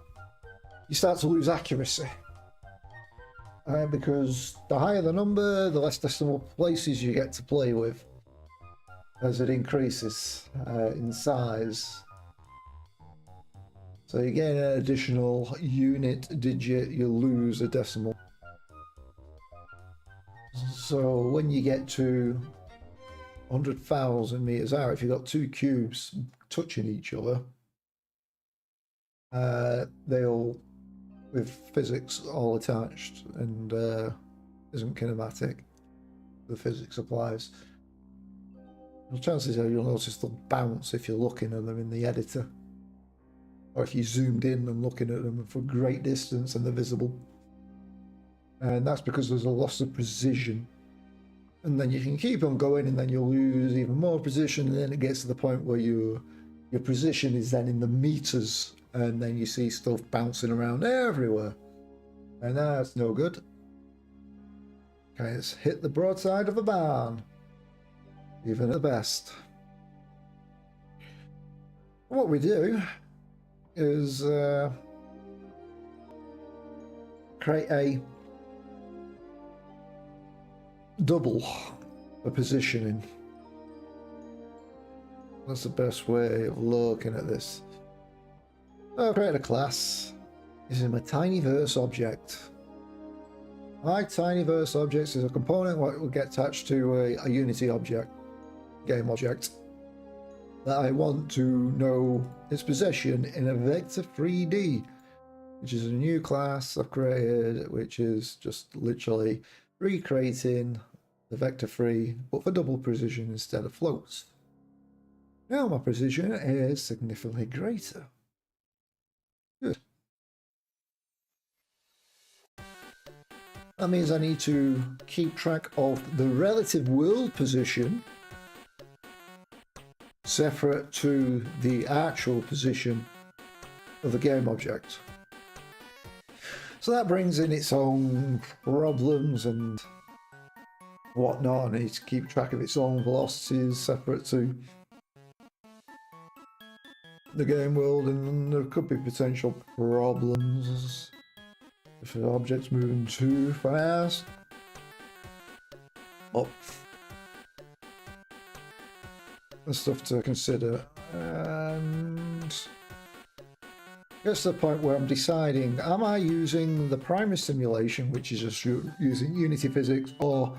You start to lose accuracy. Because the higher the number, the less decimal places you get to play with as it increases in size. So you gain an additional unit digit, you lose a decimal. So when you get to 100,000 meters out, if you've got two cubes touching each other, they'll, with physics all attached and isn't kinematic, the physics applies. The chances are you'll notice they'll bounce if you're looking at them in the editor, or if you zoomed in and looking at them for great distance and they're visible. And that's because there's a loss of precision. And then you can keep on going, and then you'll lose even more precision, and then it gets to the point where your precision is then in the meters, and then you see stuff bouncing around everywhere. And that's no good. Okay, let's hit the broadside of the barn. Even at the best. What we do is create a double the positioning. That's the best way of looking at this. I'll create a class using my tinyverse object. My tinyverse object is a component that will get attached to a Unity object, game object, that I want to know its position in a vector 3D, which is a new class I've created, which is just literally recreating the vector 3, but for double precision instead of floats. Now my precision is significantly greater. Good. That means I need to keep track of the relative world position separate to the actual position of the game object. So that brings in its own problems and whatnot. I need to keep track of its own velocities separate to the game world, and there could be potential problems if the object's moving too fast. Oh, there's stuff to consider, and gets to the point where I'm deciding, am I using the primary simulation, which is just using Unity physics, or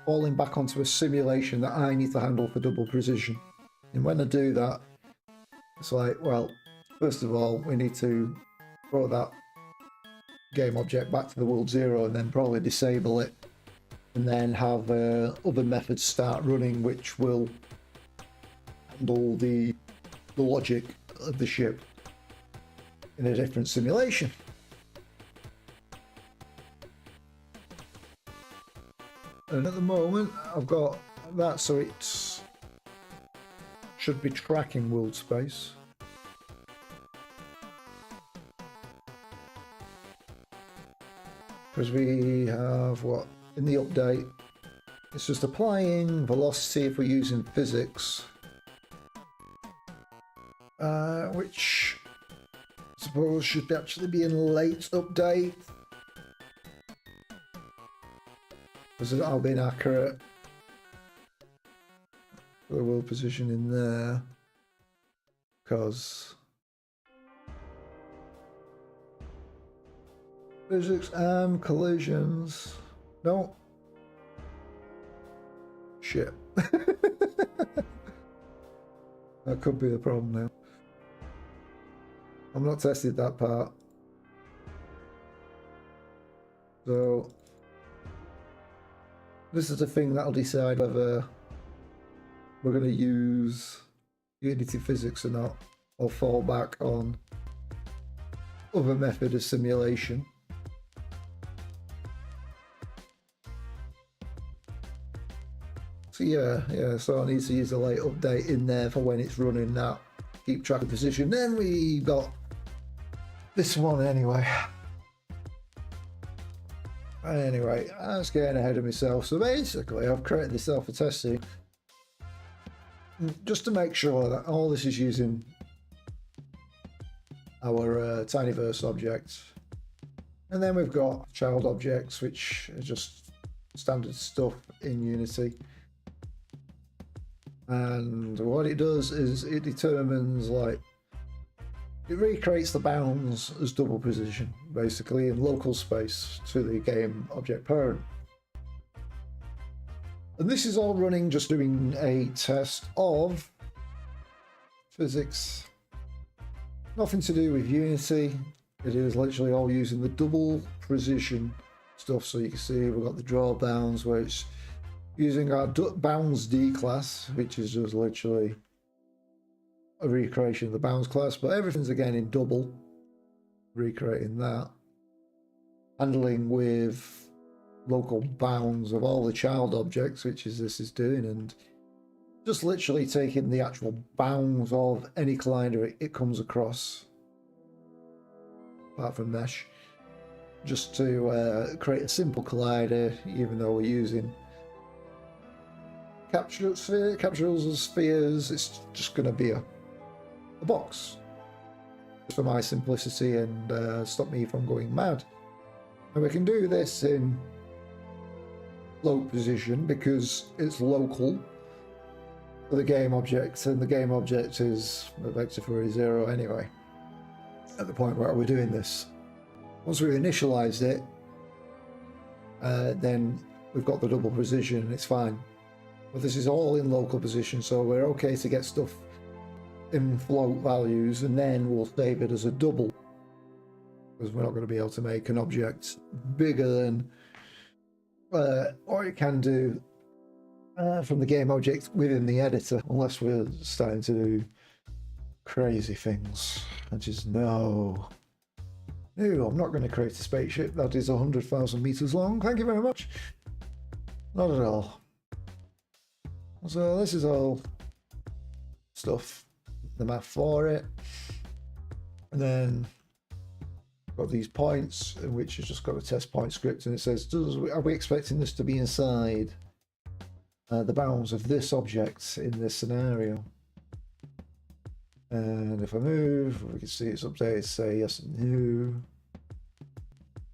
falling back onto a simulation that I need to handle for double precision? And when I do that, it's like, well, first of all, we need to throw that game object back to the world zero and then probably disable it, and then have other methods start running which will handle the logic of the ship in a different simulation. And at the moment I've got that, so it should be tracking world space. Because we have what in the update, it's just applying velocity if we're using physics, which I suppose should actually be in late update, because that'll be inaccurate for the world position in there, because physics and collisions. No. Shit. That could be the problem now. I've not tested that part. So this is the thing that'll decide whether we're going to use Unity physics or not, or fall back on other method of simulation. So yeah, so I need to use a late update in there for when it's running that, keep track of position. Then we got this one anyway. Anyway, I was getting ahead of myself. So basically I've created this alpha testing just to make sure that all this is using our tinyverse object. And then we've got child objects, which are just standard stuff in Unity. And what it does is it determines, like, it recreates the bounds as double precision, basically, in local space to the game object parent. And this is all running, just doing a test of physics. Nothing to do with Unity. It is literally all using the double precision stuff. So you can see we've got the draw bounds, where it's using our bounds D class, which is just literally a recreation of the bounds class, but everything's again in double, recreating that. Handling with local bounds of all the child objects, which is this is doing, and just literally taking the actual bounds of any collider it comes across, apart from mesh, just to create a simple collider, even though we're using capsules as spheres. It's just going to be a box, for my simplicity and stop me from going mad. And we can do this in low position because it's local for the game object, and the game object is a vector for a 0 anyway at the point where we're doing this. Once we've initialized it, then we've got the double precision and it's fine. But this is all in local position, so we're okay to get stuff in float values, and then we'll save it as a double, because we're not going to be able to make an object bigger than what it can do from the game object within the editor, unless we're starting to do crazy things. I just no, I'm not going to create a spaceship that is 100,000 meters long. Thank you very much. Not at all. So this is all stuff, the math for it, and then got these points, in which you've just got a test point script, and it says, are we expecting this to be inside the bounds of this object in this scenario? And if I move, we can see it's updated, say yes and no,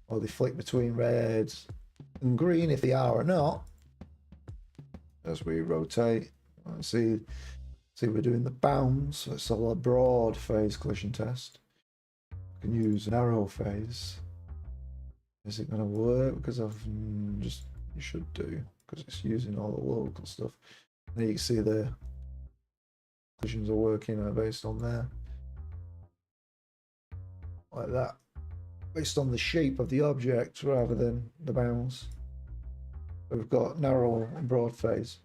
or they flick between red and green if they are or not. As we rotate, see we're doing the bounds, so it's all a broad phase collision test. We can use narrow phase. Is it going to work? Because you should do, because it's using all the local stuff. There you can see the collisions are working based on there, like that, based on the shape of the object rather than the bounds. We've got narrow and broad phase.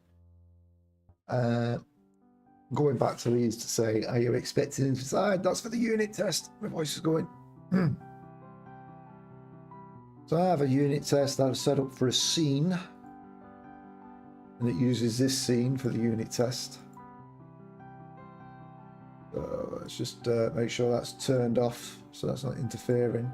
Going back to these to say, are you expecting inside? That's for the unit test. My voice is going. So I have a unit test that I've set up for a scene, and it uses this scene for the unit test. So let's just make sure that's turned off, so that's not interfering.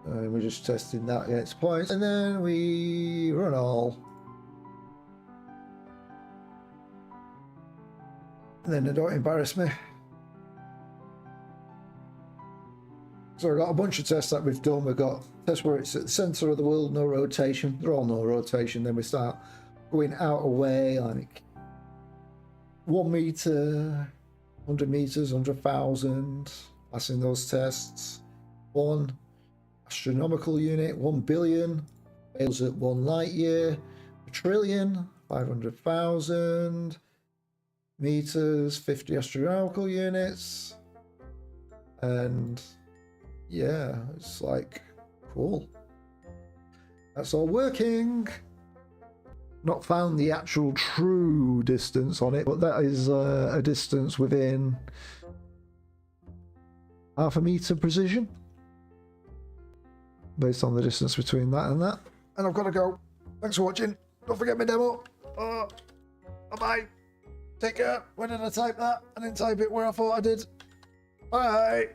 And we're just testing that against points, and then we run all. And then they don't embarrass me. So we've got a bunch of tests that we've done. We've got tests where it's at the center of the world, no rotation. They're all no rotation. Then we start going out away, like 1 meter, 100 meters, 100,000, passing those tests. 1 astronomical unit, 1 billion, fails at 1 light year, 1 trillion, 500,000 meters, 50 astronomical units, and yeah, it's like, cool. That's all working. Not found the actual true distance on it, but that is a distance within 0.5 meter precision, based on the distance between that and that. And I've got to go. Thanks for watching. Don't forget my demo. Bye-bye. Take care. When did I type that? I didn't type it where I thought I did. Bye.